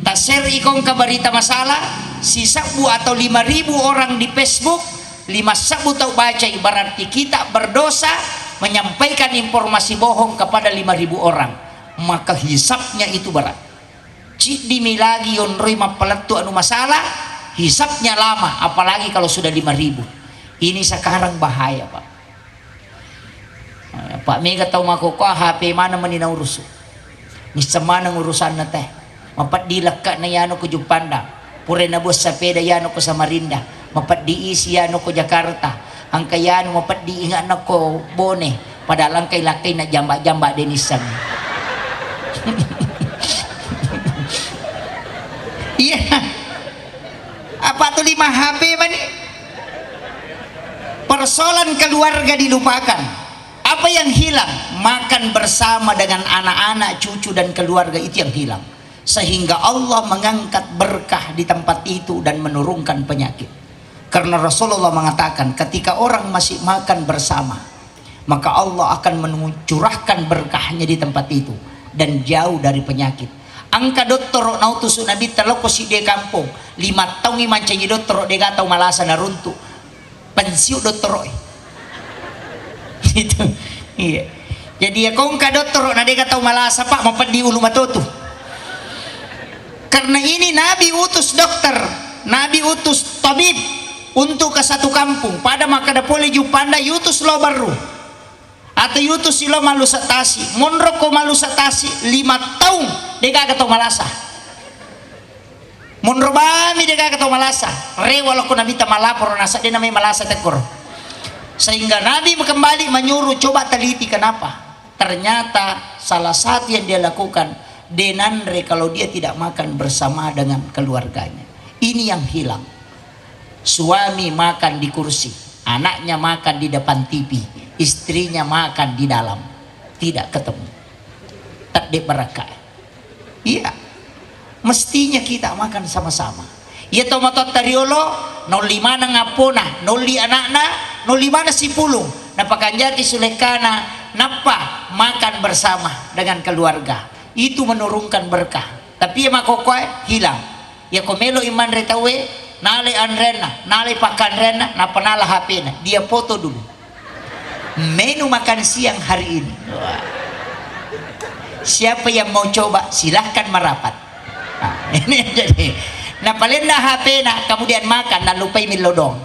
Taser ikong ke berita masalah, si sabu atau 5.000 orang di Facebook, 5 sabu tahu baca, berarti kita berdosa menyampaikan informasi bohong kepada 5.000 orang. Maka hisapnya itu berat. Cik dimilagi onroi mapeletu anu masalah, hisapnya lama, apalagi kalau sudah 5.000. Ini sekarang bahaya Pak. Pak Mega tahu makoko HP mana menina urus. Ni semana urusan na teh. Mapat dilaka na yano ko Jupanda. Pure na bos sepeda yano ko Samarinda. Mapat diisi yano ko Jakarta. Ang kayano mapat diingat na ko Bone. Padahal ang kay lakay na jamba-jamba denisan. Iya. Apa tuh 5 HP man? Persoalan keluarga dilupakan. Apa yang hilang? Makan bersama dengan anak-anak, cucu dan keluarga, itu yang hilang. Sehingga Allah mengangkat berkah di tempat itu dan menurunkan penyakit. Karena Rasulullah mengatakan ketika orang masih makan bersama, maka Allah akan mencurahkan berkahnya di tempat itu dan jauh dari penyakit. Angka dokter nautus nabi teloko si de kampung 5 tahun ni mancanyi dokter de gatau malasa na runtu pensiu dokter itu iya. Jadi ya kong ka dokter na de gatau malasa Pak mapadi ulu matoto. Karena ini Nabi utus dokter, Nabi utus tabib untuk ke satu kampung. Pada maka ada boleh Jupanda yutus lo baru atau yutus silo malu satasi monroko malu satasi 5 tahun deka ketau malasa monrobami deka ketau malasa rewaloko nabi tamalapor nasa dia namanya malasa tekor. Sehingga Nabi kembali menyuruh coba teliti kenapa. Ternyata salah satu yang dia lakukan denandre kalau dia tidak makan bersama dengan keluarganya. Ini yang hilang. Suami makan di kursi, anaknya makan di depan TV, istrinya makan di dalam, tidak ketemu. Tak diberkah. Iya, mestinya kita makan sama-sama. Iya tomatot tariolo, noli mana ngapona, noli anakna, noli mana si pulung, napakanjati sulekana, napa makan bersama dengan keluarga. Itu menurunkan berkah. Tapi ya makokoy hilang. Ya komelo iman retawe, nale anrena, nale pakan rena, napanala HP na. Dia foto dulu. Menu makan siang hari ini. Wah. Siapa yang mau coba silahkan merapat. Nah, ini jadi. Napalenda HP na, kemudian makan, dan lupai milodong.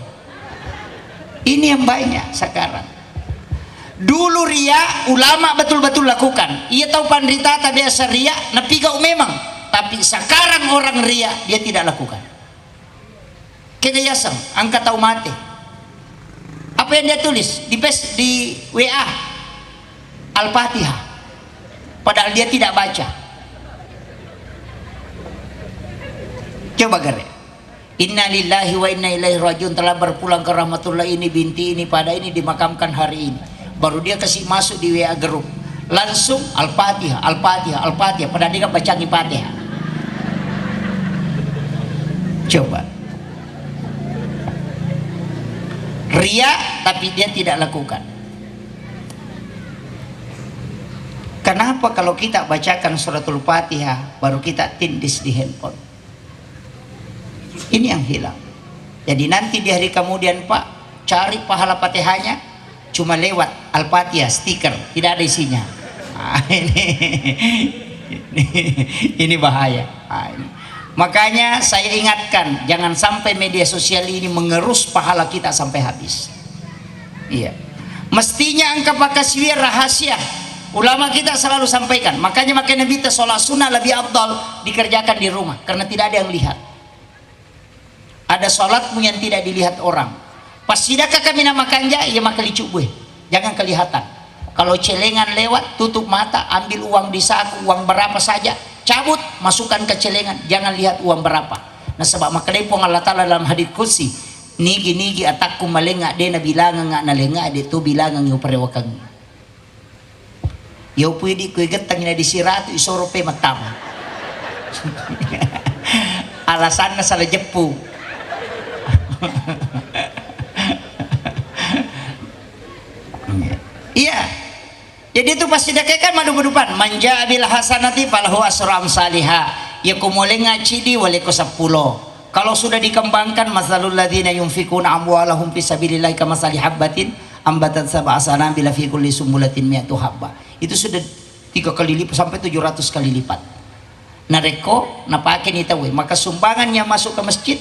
Ini yang banyak sekarang. Dulu ria ulama betul-betul lakukan. Ia tahu pandrita tak biasa ria, napigau memang. Tapi sekarang orang ria dia tidak lakukan. Kegayasam, angka tahu mati. Apa yang dia tulis di WA? Al-Fatihah, padahal dia tidak baca. Coba gare, inna lillahi wa inna ilaihi rajiun, telah berpulang ke rahmatullah, ini binti ini pada ini dimakamkan hari ini. Baru dia kasih masuk di WA grup, langsung Al-Fatihah, Al-Fatihah, Al-Fatihah, padahal dia kan baca Fatihah. Coba ria tapi dia tidak lakukan. Kenapa kalau kita bacakan suratul Fatihah baru kita tindis di handphone? Ini yang hilang. Jadi nanti di hari kemudian Pak, cari pahala Fatihahnya cuma lewat Al-Fatihah stiker, tidak ada isinya. Ini bahaya. Makanya saya ingatkan, jangan sampai media sosial ini mengerus pahala kita sampai habis. Iya. Mestinya angka pakaswir rahasia. Ulama kita selalu sampaikan. Makanya Nabi kita sholat sunnah lebih afdal dikerjakan di rumah karena tidak ada yang lihat. Ada sholatmu yang tidak dilihat orang. Pas sidakah kami namakan ya maka licubuh. Jangan kelihatan. Kalau celengan lewat, tutup mata, ambil uang di saku, uang berapa saja, cabut, masukkan ke celengan, jangan lihat uang berapa. Nah sebab makalipong Allah Ta'ala dalam hadits qudsi, nigi atakku malenga de na bilangan nga nalenga de to bilangan yung parewakang. Yo pwede ko igatang na di siratu isoro pe magtama. Alasan na sa lajepu. Iya. Jadi itu pasti dakaikan madu-madupan manja bil hasanati falahu asru amsalihha, ya kumulenga cidi wale ko 10. Kalau sudah dikembangkan masalul ladzina yunfikuna amwalahum fi sabilillah kamasali habbatin ambatat sab'a sanabila fi kulli sumbulatin mi'atu habba. Itu sudah 3 kali lipat sampai 700 kali lipat. Nareko napake ni tawe, maka sumbangannya masuk ke masjid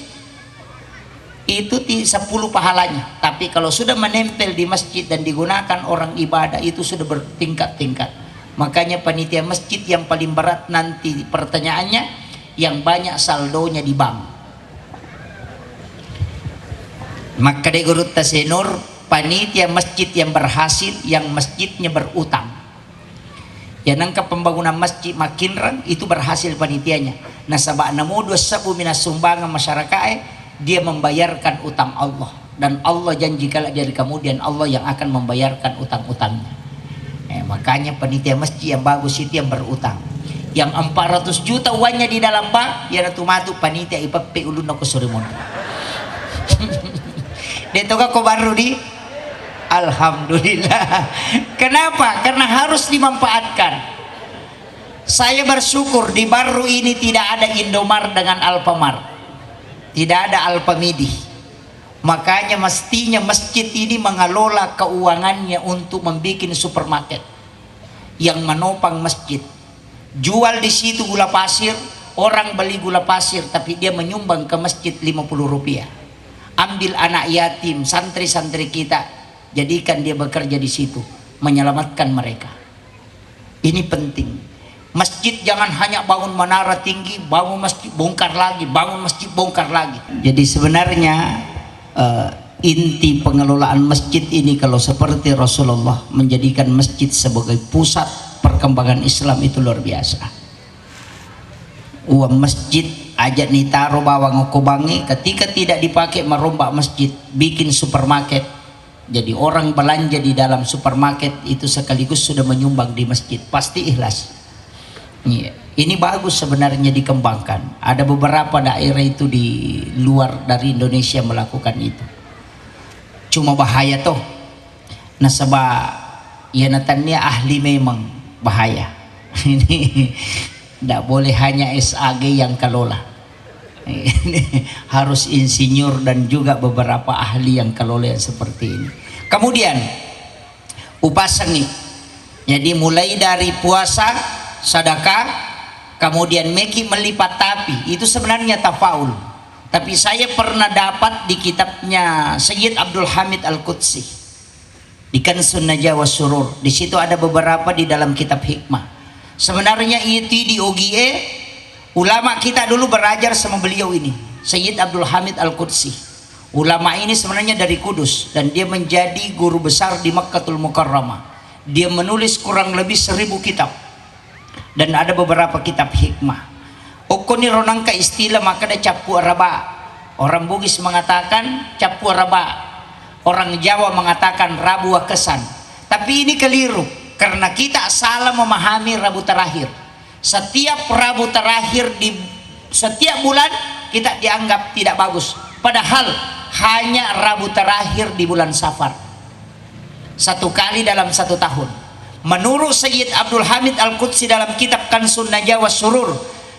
itu 10 pahalanya. Tapi kalau sudah menempel di masjid dan digunakan orang ibadah itu sudah bertingkat-tingkat. Makanya panitia masjid yang paling berat nanti pertanyaannya yang banyak saldonya di bank. Maka de gurut tasenur panitia masjid yang berhasil yang masjidnya berutang. Ya nangka pembangunan masjid makin rang itu berhasil panitianya. Nasabah namu 2 sabu minas sumbangan masyarakat dia membayarkan utang Allah dan Allah janji kalau dari kemudian Allah yang akan membayarkan utang-utangnya. Makanya panitia masjid yang bagus itu yang berutang. Yang 400 juta uangnya di dalam bank ya tumatu panitia ipape ulun ako surimon. Dito ka ko baru di alhamdulillah. Kenapa? Karena harus dimanfaatkan. Saya bersyukur di Baru ini tidak ada Indomart dengan Alfamart. Tidak ada Alpamidi. Makanya mestinya masjid ini mengelola keuangannya untuk membuat supermarket yang menopang masjid. Jual di situ gula pasir, orang beli gula pasir tapi dia menyumbang ke masjid 50 rupiah. Ambil anak yatim, santri-santri kita, jadikan dia bekerja di situ, menyelamatkan mereka. Ini penting. Masjid jangan hanya bangun menara tinggi, bangun masjid bongkar lagi, bangun masjid bongkar lagi. Jadi sebenarnya inti pengelolaan masjid ini kalau seperti Rasulullah menjadikan masjid sebagai pusat perkembangan Islam itu luar biasa. Uang masjid ajak nih taruh bawang ngokobangi ketika tidak dipakai merombak masjid, bikin supermarket. Jadi orang belanja di dalam supermarket itu sekaligus sudah menyumbang di masjid, pasti ikhlas. Ini bagus sebenarnya dikembangkan. Ada beberapa daerah itu di luar dari Indonesia melakukan itu. Cuma bahaya toh. Nah sebab ya natannya ahli memang bahaya. Ini tidak boleh hanya SAG yang kelola. Harus insinyur dan juga beberapa ahli yang kelola yang seperti ini. Kemudian upasangi. Jadi mulai dari puasa, sedekah, kemudian meki melipat tapi itu sebenarnya tafaul. Tapi saya pernah dapat di kitabnya Sayyid Abdul Hamid Al-Qudsi di Kansun Najah wa Surur. Di situ ada beberapa di dalam kitab hikmah. Sebenarnya itu di OGE ulama kita dulu belajar sama beliau ini, Sayyid Abdul Hamid Al-Qudsi. Ulama ini sebenarnya dari Kudus dan dia menjadi guru besar di Makkatul Mukarramah. Dia menulis kurang lebih 1000 kitab dan ada beberapa kitab hikmah. Okoni ronangka istilah maka ada capu araba. Orang Bugis mengatakan capu araba, orang Jawa mengatakan Rabu Wakesan. Tapi ini keliru karena kita salah memahami Rabu terakhir. Setiap Rabu terakhir di setiap bulan kita dianggap tidak bagus, padahal hanya Rabu terakhir di bulan Safar, satu kali dalam 1 tahun. Menurut Sayyid Abdul Hamid Al-Qudsi dalam kitab Kansun Najwa Surur,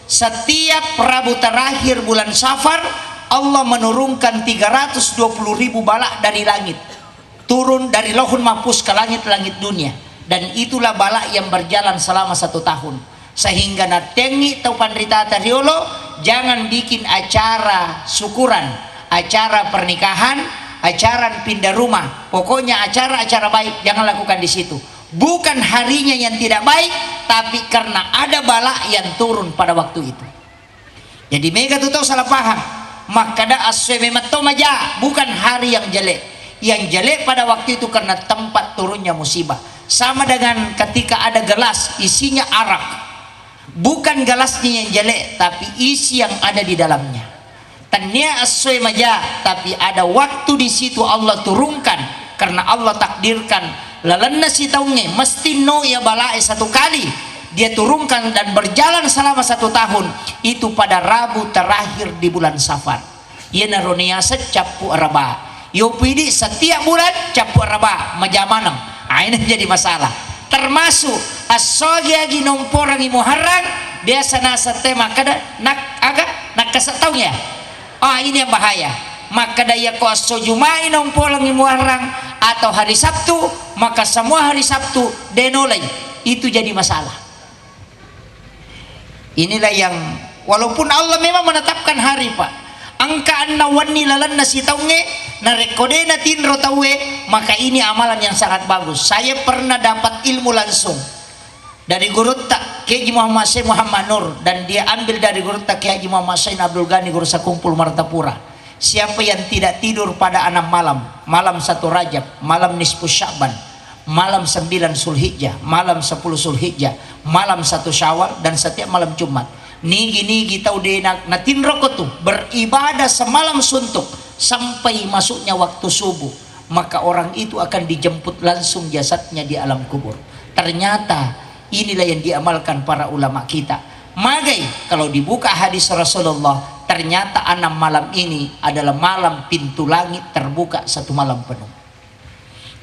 setiap Rabu terakhir bulan Safar Allah menurunkan 320.000 balak dari langit, turun dari Lauhul Mahfuz ke langit-langit dunia, dan itulah balak yang berjalan selama 1 tahun. Sehingga natengi tau pandrita tariolo jangan bikin acara syukuran, acara pernikahan, acara pindah rumah, pokoknya acara-acara baik jangan lakukan di situ. Bukan harinya yang tidak baik, tapi karena ada bala yang turun pada waktu itu. Jadi mereka tuh tahu salah paham. Maka da aswemematomaja, bukan hari yang jelek. Yang jelek pada waktu itu karena tempat turunnya musibah. Sama dengan ketika ada gelas isinya arak, bukan gelasnya yang jelek, tapi isi yang ada di dalamnya. Tanya aswemaja, tapi ada waktu di situ Allah turunkan karena Allah takdirkan lalanna si taunge mesti no ya balai 1 kali dia turunkan dan berjalan selama 1 tahun itu pada Rabu terakhir di bulan Safar. Ia naronia secapu araba. Yo pidi setiap bulan capu araba majamanam. Ini jadi masalah. Termasuk asogiagi nomporangi Muharram biasa nasa tema kada nak aga nak kasatau ya. Ini yang bahaya. Maka daya ko asojumai nomporangi Muharram atau hari Sabtu, maka semua hari Sabtu denolai, itu jadi masalah. Inilah yang walaupun Allah memang menetapkan hari Pak, angka anna wani lalan nasi taunge na rekode na tinro tawe, maka ini amalan yang sangat bagus. Saya pernah dapat ilmu langsung dari guru tak Kiai Muhammad Syekh Muhammad Nur, dan dia ambil dari guru tak Kiai Muhammad Syekh Abdul Ghani guru Sakumpul Martapura. Siapa yang tidak tidur pada 6 malam, malam 1 Rajab, malam nisfu Sya'ban, malam 9 Zulhijjah, malam 10 Zulhijjah, malam 1 Syawal, dan setiap malam Jumat, nigi tahu dia natin rokok tuh beribadah semalam suntuk sampai masuknya waktu subuh, maka orang itu akan dijemput langsung jasadnya di alam kubur. Ternyata inilah yang diamalkan para ulama kita. Magai kalau dibuka hadis Rasulullah, ternyata 6 malam ini adalah malam pintu langit terbuka 1 malam penuh.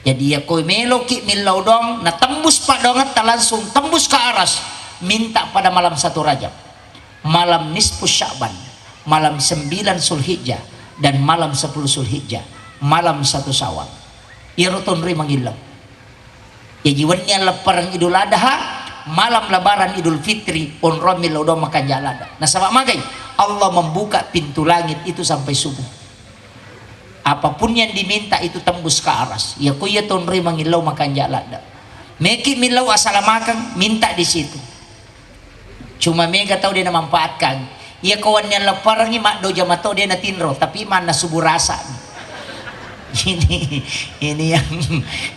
Jadi ya koi meloki milau dong na tembus pak dongat langsung tembus ke aras, minta pada malam 1 Rajab, malam nisfu Sya'ban, malam 9 Zulhijjah, dan malam 10 Zulhijjah, malam 1 Syawal. Ya rotonri mangilau. Ya jiwannya lebaran Idul Adha, malam lebaran Idul Fitri, on romil udah makan jalada. Nah sabak magai Allah membuka pintu langit itu sampai subuh. Apapun yang diminta itu tembus ke aras. Ya kuya tonri mangilau makan jalada. Meki milau asal makan minta di situ. Cuma mega tahu dia memanfaatkan. Ya kawan yang lebaran ini mak doja matau dia natinro, tapi mana subuh rasa. Ini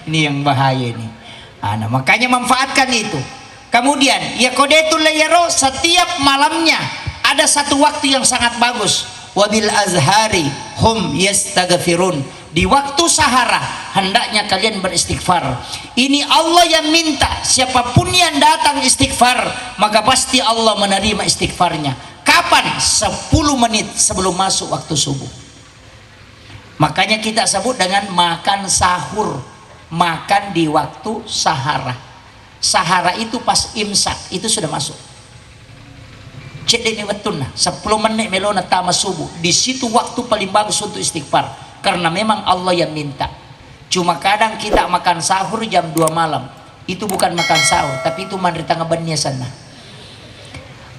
yang bahaya ini. Nah, makanya manfaatkan itu. Kemudian ya kodetul layaro, setiap malamnya ada satu waktu yang sangat bagus. Wabil azhari hum yastaghfirun, di waktu sahara hendaknya kalian beristighfar. Ini Allah yang minta, siapapun yang datang istighfar maka pasti Allah menerima istighfarnya. Kapan? 10 menit sebelum masuk waktu subuh. Makanya kita sebut dengan makan sahur, makan di waktu sahara. Sahara itu pas imsak itu sudah masuk. Cek ini betul nah 10 menit melona tama subuh, di situ waktu paling bagus untuk istighfar karena memang Allah yang minta. Cuma kadang kita makan sahur jam 2 malam, itu bukan makan sahur tapi itu manrita ngabannya sana.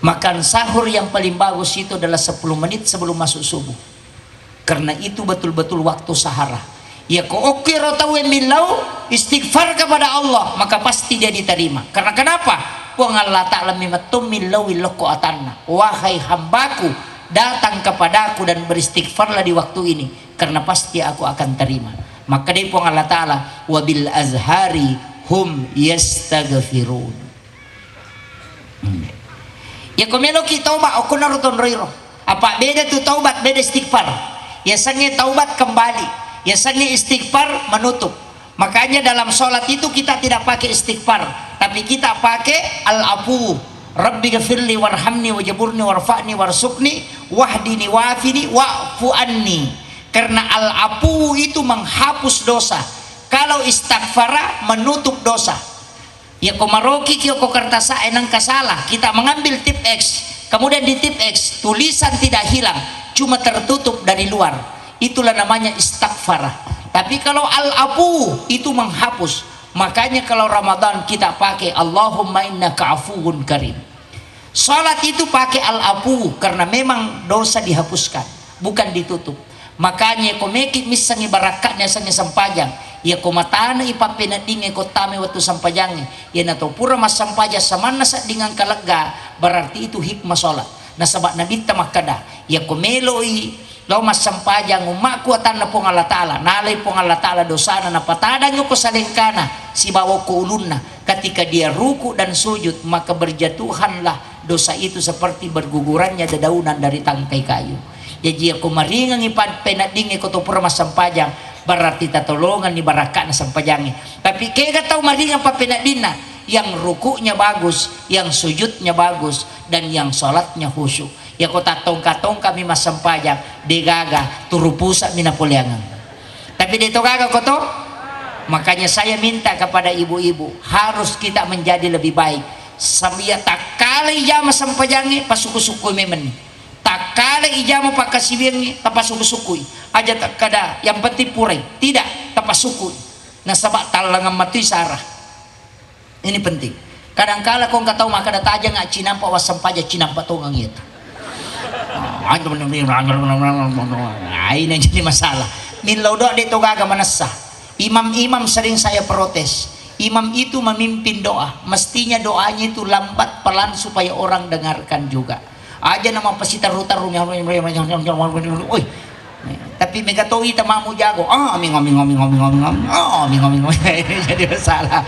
Makan sahur yang paling bagus itu adalah 10 menit sebelum masuk subuh, karena itu betul-betul waktu sahara. Ya ko oke rotawe milau istighfar kepada Allah maka pasti dia diterima. Karena kenapa? Wong Allah Ta'ala mimatum milau willoko atanna, wahai hambaku datang kepadaku dan beristighfarlah di waktu ini karena pasti aku akan terima. Maka dia pun Allah Ta'ala wabil azhari hum yastaghfirun. Ya komelo ki taubat aku naruton roiro. Apa beda tu taubat, beda istighfar. Ya sange taubat kembali, ya sange istighfar menutup. Makanya dalam sholat itu kita tidak pakai istighfar, tapi kita pakai al-afu. Rabbi ghafirli warhamni wajaburni warfa'ni warsukni wahdini wafini wa'fu anni. Karena al-afu itu menghapus dosa. Kalau istighfar menutup dosa. Ya komaroki kyo ko kertasa enang kasalah, kita mengambil tip X, kemudian di tip X tulisan tidak hilang, cuma tertutup dari luar, itulah namanya istighfar. Tapi kalau al-afu itu menghapus. Makanya kalau Ramadan kita pakai Allahumma innaka afuwun karim. Salat itu pakai al-afu karena memang dosa dihapuskan, bukan ditutup. Makanya komeki misangi barakatnya sangi sampajang. Ya komatana ipapena dinge kotame waktu sampajange ya nato pura mas sampaja samana sa dengan kalega berarti itu hikmah salat na sabak nabita makada ya komeloi lo mas sampajang umaku atan na pong Allah Ta'ala nalay pong Allah Ta'ala dosana na patada nyo ko sa lengkana si bawo ko ulunna ketika dia ruku dan sujud maka berjatuhanlah dosa itu seperti bergugurannya dedaunan dari tangkai kayu. Jadi aku maringang ipad penadinge ko to pura mas sampajang berarti tatolongan ni barakat na sampajangnya. Tapi kaya tahu maringang pa penadina yang rukunya bagus, yang sujudnya bagus, dan yang sholatnya khusyuk. Ya ko tatong-katong kami mas sampajang degaga turupusa minapuliangan. Tapi dito gaga ko to. Makanya saya minta kepada ibu-ibu harus kita menjadi lebih baik. Sambil tak kali jama sampajangnya pasuku-suku memen. Tak kala ijama pakasiwingi tapasukui aja tak kada yang penting purai tidak tapasukui na sabak talangan mati sarah. Ini penting. Kadang-kala kong katau maka dataja nga cinampa wasam paja cinampa to ngang itu. Ini jadi masalah. Minlaw do dito gaga manasa. Imam-imam sering saya protes. Imam itu memimpin doa, mestinya doanya itu lambat pelan supaya orang dengarkan juga. Aja nama pasitaru-taru oi tapi megatoi tamamu jago amin jadi masalah.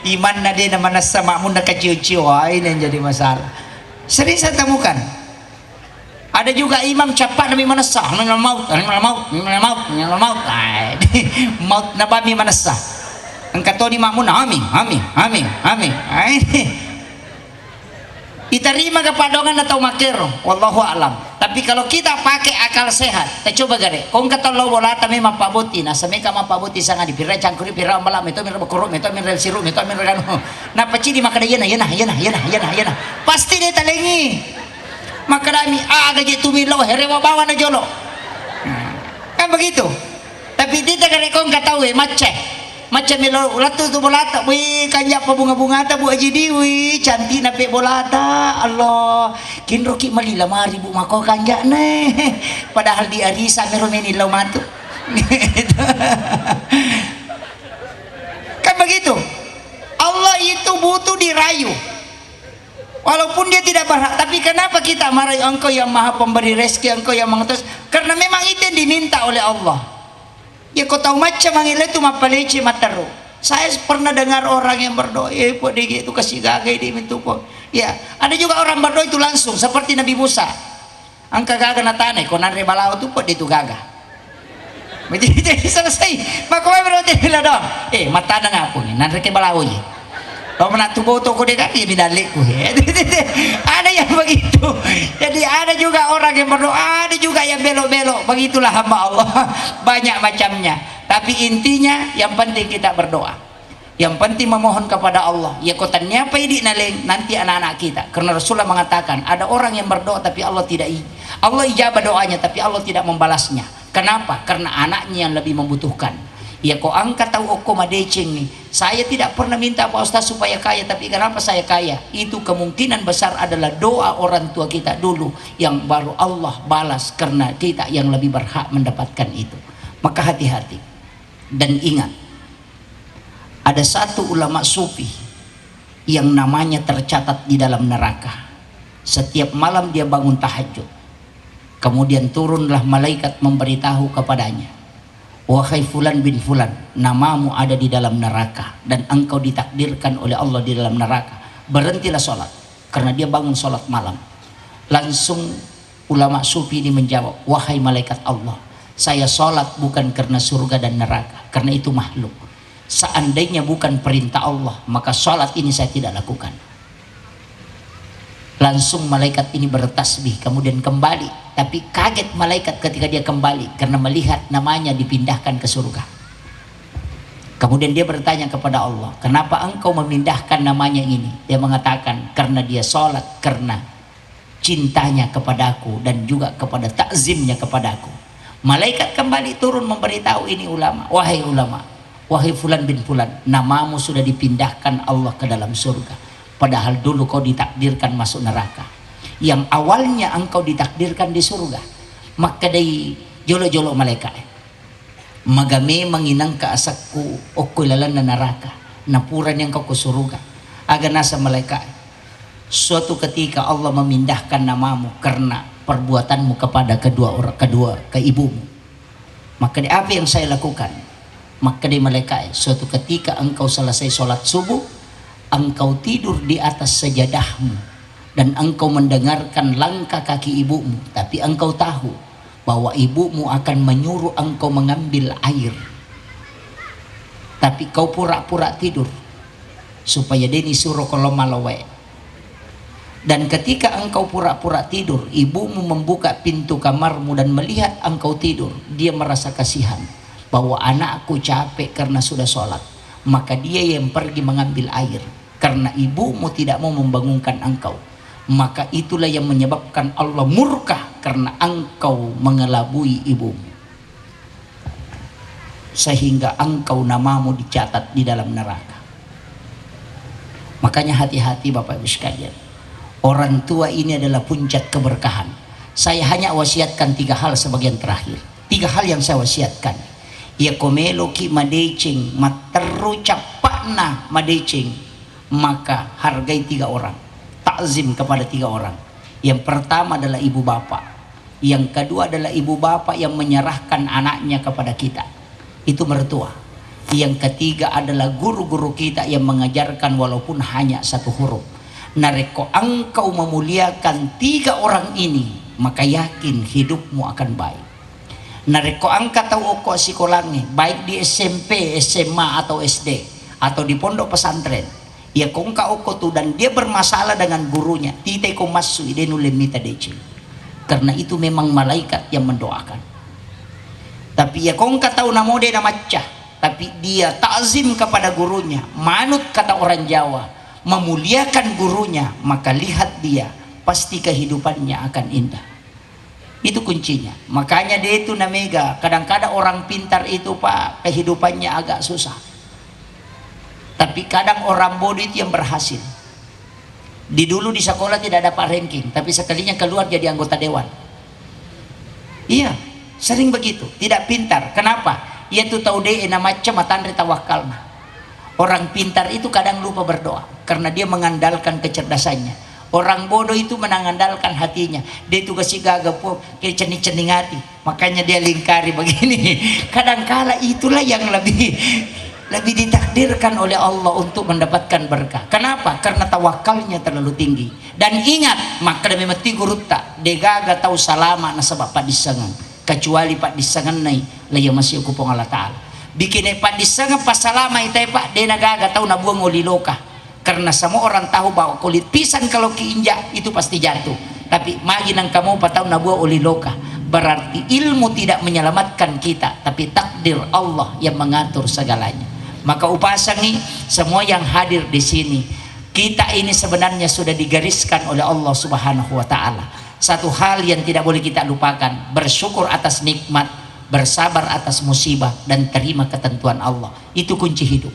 Iman na din naman nasa makmun na kaciu-ciu ini yang jadi masalah. Sering saya temukan ada juga imam cepat nabi manasa maut na bami manasa angkato di makmun amin diterima kepadongan atau makero wallahu alam. Tapi kalau kita pakai akal sehat kita coba gare kung katalo bola tami mapabuti na sa meka mapabuti sa nga di pira cangkuri pira ambala meto mir bakuro meto mir siru meto mir gano na paci di makada yana pasti dia talengi makadami aga je tumilaw herewa bawa na jolo kan begitu. Tapi tidak gare kung katawe maceh macam melo latu tu bolata wi kanya pa bunga-bunga ta bu aji diwi cantik na pe bolata Allah kinro ki malila mari bu mako kanja ne padahal di arisa mero menilaw matu kan begitu. Allah itu butuh dirayu walaupun dia tidak berhak. Tapi kenapa kita marahi engkau yang maha pemberi rezeki, engkau yang mengatur? Karena memang itu yang diminta oleh Allah. Ya kau tahu macam manggil itu mapaleci mataru. Saya pernah dengar orang yang berdoa, pok dia itu kasih gagai di mintu pok. Ya, ada juga orang berdoa itu langsung seperti Nabi Musa. Angka gaga natane, konan rebalau tu pok dia itu gaga. Jadi selesai. Maka berdoa tidak dong. Mata na ngapo ni, nan reke balau ye. Kalau menatubo toko dia kaki bidalik ku. Ada yang begitu. Jadi ada juga orang yang berdoa, ada juga yang belok-belok. Begitulah hamba Allah. Banyak macamnya. Tapi intinya yang penting kita berdoa. Yang penting memohon kepada Allah. Ya kotannya apa ini naleng nanti anak-anak kita. Karena Rasulullah mengatakan ada orang yang berdoa tapi Allah tidak Allah ijabah doanya tapi Allah tidak membalasnya. Kenapa? Karena anaknya yang lebih membutuhkan. Ya kau angkat tahu oko madeceng nih. Saya tidak pernah minta Pak Ustaz supaya kaya, tapi kenapa saya kaya? Itu kemungkinan besar adalah doa orang tua kita dulu yang baru Allah balas karena kita yang lebih berhak mendapatkan itu. Maka hati-hati dan ingat, ada satu ulama sufi yang namanya tercatat di dalam neraka. Setiap malam dia bangun tahajud, kemudian turunlah malaikat memberitahu kepadanya, wahai fulan bin fulan, namamu ada di dalam neraka dan engkau ditakdirkan oleh Allah di dalam neraka, berhentilah sholat. Karena dia bangun sholat malam. Langsung ulama sufi ini menjawab, wahai malaikat Allah, saya sholat bukan karena surga dan neraka, karena itu makhluk. Seandainya bukan perintah Allah, maka sholat ini saya tidak lakukan. Langsung malaikat ini bertasbih kemudian kembali. Tapi kaget malaikat ketika dia kembali karena melihat namanya dipindahkan ke surga. Kemudian dia bertanya kepada Allah, kenapa engkau memindahkan namanya ini? Dia mengatakan, karena dia sholat karena cintanya kepadaku dan juga kepada takzimnya kepadaku. Malaikat kembali turun memberitahu ini ulama, wahai fulan bin fulan, namamu sudah dipindahkan Allah ke dalam surga. Padahal dulu kau ditakdirkan masuk neraka. Yang awalnya engkau ditakdirkan di surga. Maka dari jolo-jolo malaikat. Magame manginang ka asakku okulalan na neraka. Napuran yang kau ke surga. Aga nasa malaikat. Suatu ketika Allah memindahkan namamu karena perbuatanmu kepada kedua ke ibumu. Maka apa yang saya lakukan? Maka dari malaikat, suatu ketika engkau selesai sholat subuh, engkau tidur di atas sajadahmu dan engkau mendengarkan langkah kaki ibumu, tapi engkau tahu bahwa ibumu akan menyuruh engkau mengambil air, tapi kau pura-pura tidur supaya deni suruh kalau malawe. Dan ketika engkau pura-pura tidur, ibumu membuka pintu kamarmu dan melihat engkau tidur, dia merasa kasihan bahwa anakku capek karena sudah sholat, maka dia yang pergi mengambil air. Karena ibumu tidak mau membangunkan engkau, maka itulah yang menyebabkan Allah murka karena engkau mengelabui ibumu, sehingga engkau namamu dicatat di dalam neraka. Makanya hati-hati Bapak Ibu sekalian, orang tua ini adalah puncak keberkahan. Saya hanya wasiatkan 3 hal sebagian terakhir. 3 hal yang saya wasiatkan. Ya komelo ki madecing materu capakna madecing. Maka hargai 3 orang, takzim kepada 3 orang. Yang pertama adalah ibu bapak, yang kedua adalah ibu bapak yang menyerahkan anaknya kepada kita, itu mertua. Yang ketiga adalah guru-guru kita yang mengajarkan walaupun hanya 1 huruf. Nareko engkau memuliakan 3 orang ini, maka yakin hidupmu akan baik. Nareko angka tahu oko sekolahnya, baik di SMP, SMA atau SD atau di pondok pesantren. Ya kong kauko tu dan dia bermasalah dengan gurunya, titai ko masu idenu lemita deci. Karena itu memang malaikat yang mendoakan. Tapi ya kong tahu namo de namacah, tapi dia takzim kepada gurunya, manut kata orang Jawa, memuliakan gurunya, maka lihat dia, pasti kehidupannya akan indah. Itu kuncinya. Makanya dia itu namega, kadang-kadang orang pintar itu Pak, kehidupannya agak susah. Tapi kadang orang bodoh itu yang berhasil. Dulu di sekolah tidak dapat ranking, tapi sekalinya keluar jadi anggota dewan. Iya, sering begitu. Tidak pintar. Kenapa? Ia tuh tahu deh macam matandri tawakal. Orang pintar itu kadang lupa berdoa karena dia mengandalkan kecerdasannya. Orang bodoh itu mengandalkan hatinya. Dia itu kasih gagap kayak cening-cening hati. Makanya dia lingkari begini. Kadang-kala itulah yang lebih ditakdirkan oleh Allah untuk mendapatkan berkah. Kenapa? Karena tawakalnya terlalu tinggi. Dan ingat, maka demi mati gurutta degaga tahu salama na sebab pak disangan, kecuali pak disangan nai laya masih kupong Allah Ta'ala. Bikin pak disangan pas salama itai pak de nagaga tahu nabuang uliloka. Karena semua orang tahu bahwa kulit pisang kalau keinjak itu pasti jatuh. Tapi magi nang kamu patau nabuang uliloka. Berarti ilmu tidak menyelamatkan kita, tapi takdir Allah yang mengatur segalanya. Maka upasangi semua yang hadir di sini, kita ini sebenarnya sudah digariskan oleh Allah Subhanahu wa Ta'ala. Satu hal yang tidak boleh kita lupakan, bersyukur atas nikmat, bersabar atas musibah, dan terima ketentuan Allah. Itu kunci hidup.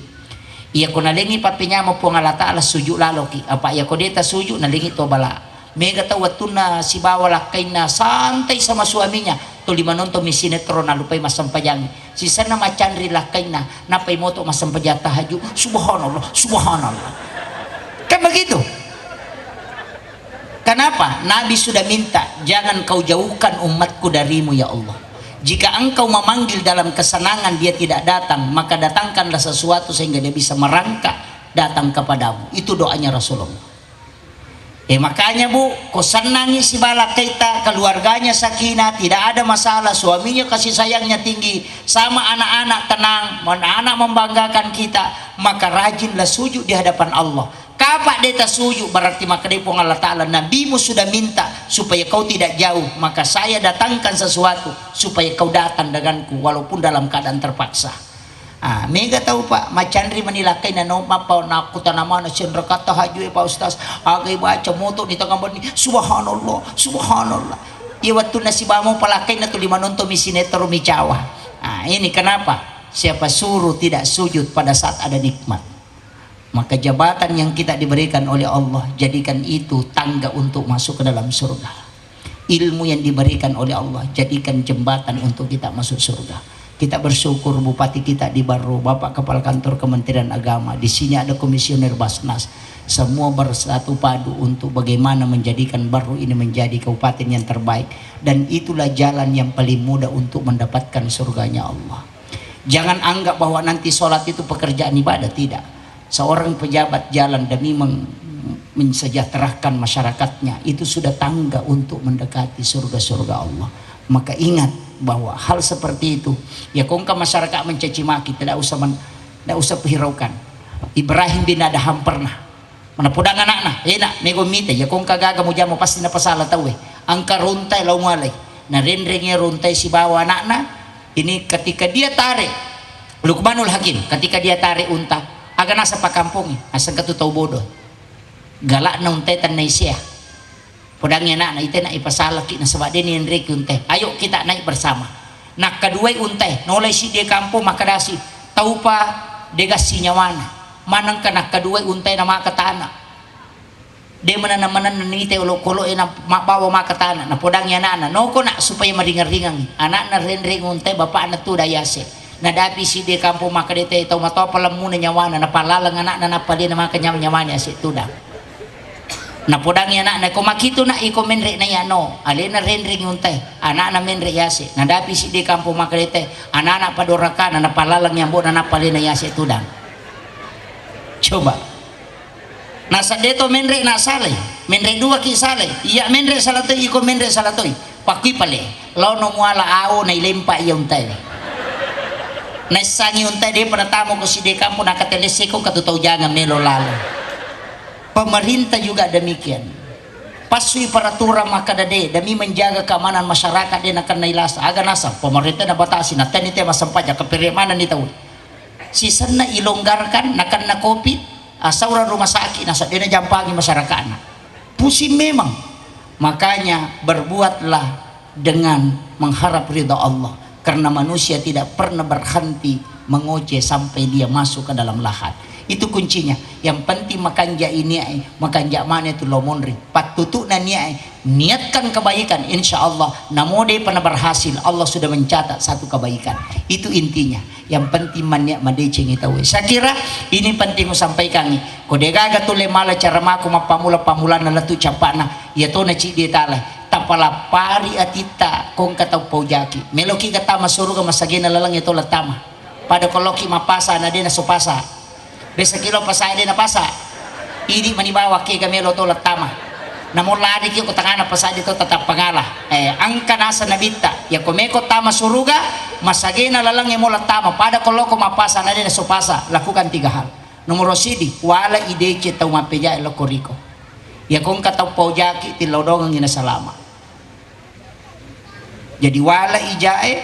Ia ko nalingi papinya mo po Allah Ta'ala sujud laloki. Apa ia ko deta sujud nalingi to bala. Mega tawatun na si bawalak kay na santai sama suaminya. Tuli manonto mi sinetron na lupay masampayangi. Si sana macandri lakay na napay moto masampajata haju. Subhanallah, subhanallah. Kan begitu. Kenapa? Nabi sudah minta, jangan kau jauhkan umatku darimu ya Allah. Jika engkau memanggil dalam kesenangan dia tidak datang, maka datangkanlah sesuatu sehingga dia bisa merangkak datang kepadamu. Itu doanya Rasulullah. Makanya bu, kau senangi si bala kita, keluarganya sakinah, tidak ada masalah, suaminya kasih sayangnya tinggi, sama anak-anak tenang, anak-anak membanggakan kita, maka rajinlah sujud di hadapan Allah. Kapak deta sujud berarti maka dia Allah Ta'ala, nabimu sudah minta supaya kau tidak jauh, maka saya datangkan sesuatu supaya kau datang denganku walaupun dalam keadaan terpaksa. Mega tahu Pak, macandri menilakai na noma pa na kutanama na siyendra kata haju Pak Ustaz, agay baca moto ni tangamban ni subhanallah subhanallah. Iwatu na si bamo palakay na tuliman nonto misinetro micawa. Ini kenapa? Siapa suruh tidak sujud pada saat ada nikmat? Maka jabatan yang kita diberikan oleh Allah, jadikan itu tangga untuk masuk ke dalam surga. Ilmu yang diberikan oleh Allah, jadikan jembatan untuk kita masuk surga. Kita bersyukur bupati kita di Barro, Bapak Kepala Kantor Kementerian Agama, di sini ada komisioner Basnas, semua bersatu padu untuk bagaimana menjadikan Barro ini menjadi kabupaten yang terbaik, dan itulah jalan yang paling mudah untuk mendapatkan surganya Allah. Jangan anggap bahwa nanti sholat itu pekerjaan ibadah, tidak. Seorang pejabat jalan demi mensejahterakan masyarakatnya, itu sudah tangga untuk mendekati surga-surga Allah. Maka ingat bahwa hal seperti itu, ya kongka masyarakat mencaci maki, tidak usah hiraukan. Ibrahim bin Adham pernah mana podang anak-anak, enak negomite, ya kongka gaga mo jamo pasti na pasala tawe. Angka runtai laumale, na renrengnya runtai si bawa anak-anak. Ini ketika dia tarik, Luqmanul Hakim, ketika dia tarik unta, aga nasa pakampung, asang katutaw bodoh, galak na untai tan na isya. Podangnya nak ite nak ipasalaki na sabak din Enrique unte. Ayo kita naik bersama. Nak kedua unte, nolai si dia kampung makadasi. Tahu pa degasi nyawana. Manang ka nak kedua unte na makatana. Dia mana nite ulo kolo na bawa makatana. Na podangnya na noko nak supaya maringar-ringang. Anak na ring unte bapak na tu dayase. Nadapi si dia kampung makadete tahu mataw pala muna nyawana na palalang anak na napali na makanyamanya si tudang. Na podangnya anak na kumakito na iko menre na yano alina renring untay anak na menre yase nadapi si di kampo makalite anak padorakan na palalang yambo na napali na yase tudang. Coba nasa deto menre na salay menre dua ki salay iya menre salatoy iko menre salatoy pakui pale law no muala ao na ilempa iya untay na sangi untay di panatamo ko si di kampo nakatelese ko katutaw jangan melo lalo. Pemerintah juga demikian. Pasui peraturan maka dade demi menjaga keamanan masyarakat dia akan nailasa aga nasa pemerintah na batasi na tenite masampaja keperimanan itu. Sisana ilonggarkan nakan na covid asaura rumah sakit nasa dia jampagi masyarakat. Pusing memang. Makanya berbuatlah dengan mengharap ridha Allah, karena manusia tidak pernah berhenti mengoceh sampai dia masuk ke dalam lahat. Itu kuncinya. Yang penting makanja ini makanja mana itu lomonri patutuk na niya niatkan kebaikan, insya Allah namode pernah berhasil, Allah sudah mencatat satu kebaikan. Itu intinya. Yang penting maniak madeceng itu. Saya kira ini penting sampaikan ni kodegaga tule mala cara maku mapamula na latu capana ya to na ci dia tala tapala pari atita kong katau paujaki meloki kata masuruga masagina lalang itu latama pada koloki mapasa na din na supasa besa kilo pasay din na pasa idi manibawa kay gamelo to latama namun lari kyo kutangana pasay dito tatap pangala angka nasa nabita ya kumeko tama suruga masagina lalang mo latama pada koloko mapasa na din na supasa lakukan 3 hal. Numero sidi wala ideche tau mapeja elokoriko ya kung kataw paujaki tilodong ang inasalama. Jadi wala ijae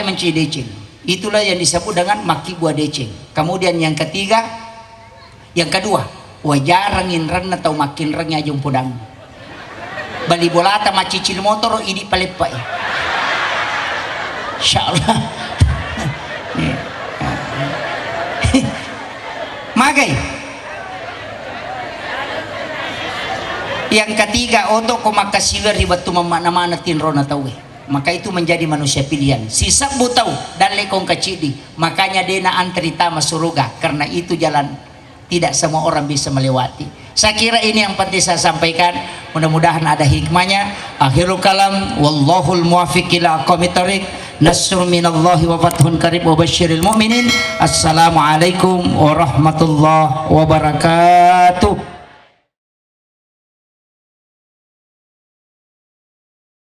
mencidecing. Itulah yang disebut dengan maki buah deceng. Kemudian yang kedua wajarangin ren atau makin rengnya jung podang bali bolata macicil motor ini palepai insyaallah. Magai yang ketiga untuk kumakasiwer ribat tumamana tinrona tawe. Maka itu menjadi manusia pilihan. Sisa butau dan lekong kecidi. Makanya dia na antrita masuruga. Karena itu jalan tidak semua orang bisa melewati. Saya kira ini yang penting saya sampaikan, mudah-mudahan ada hikmahnya. Akhirul kalam, wallahul muwaffiq ila aqwamit thoriq. Nasrun minallahi wa fathun qarib wa basyiril mu'minin. Assalamualaikum warahmatullahi wabarakatuh.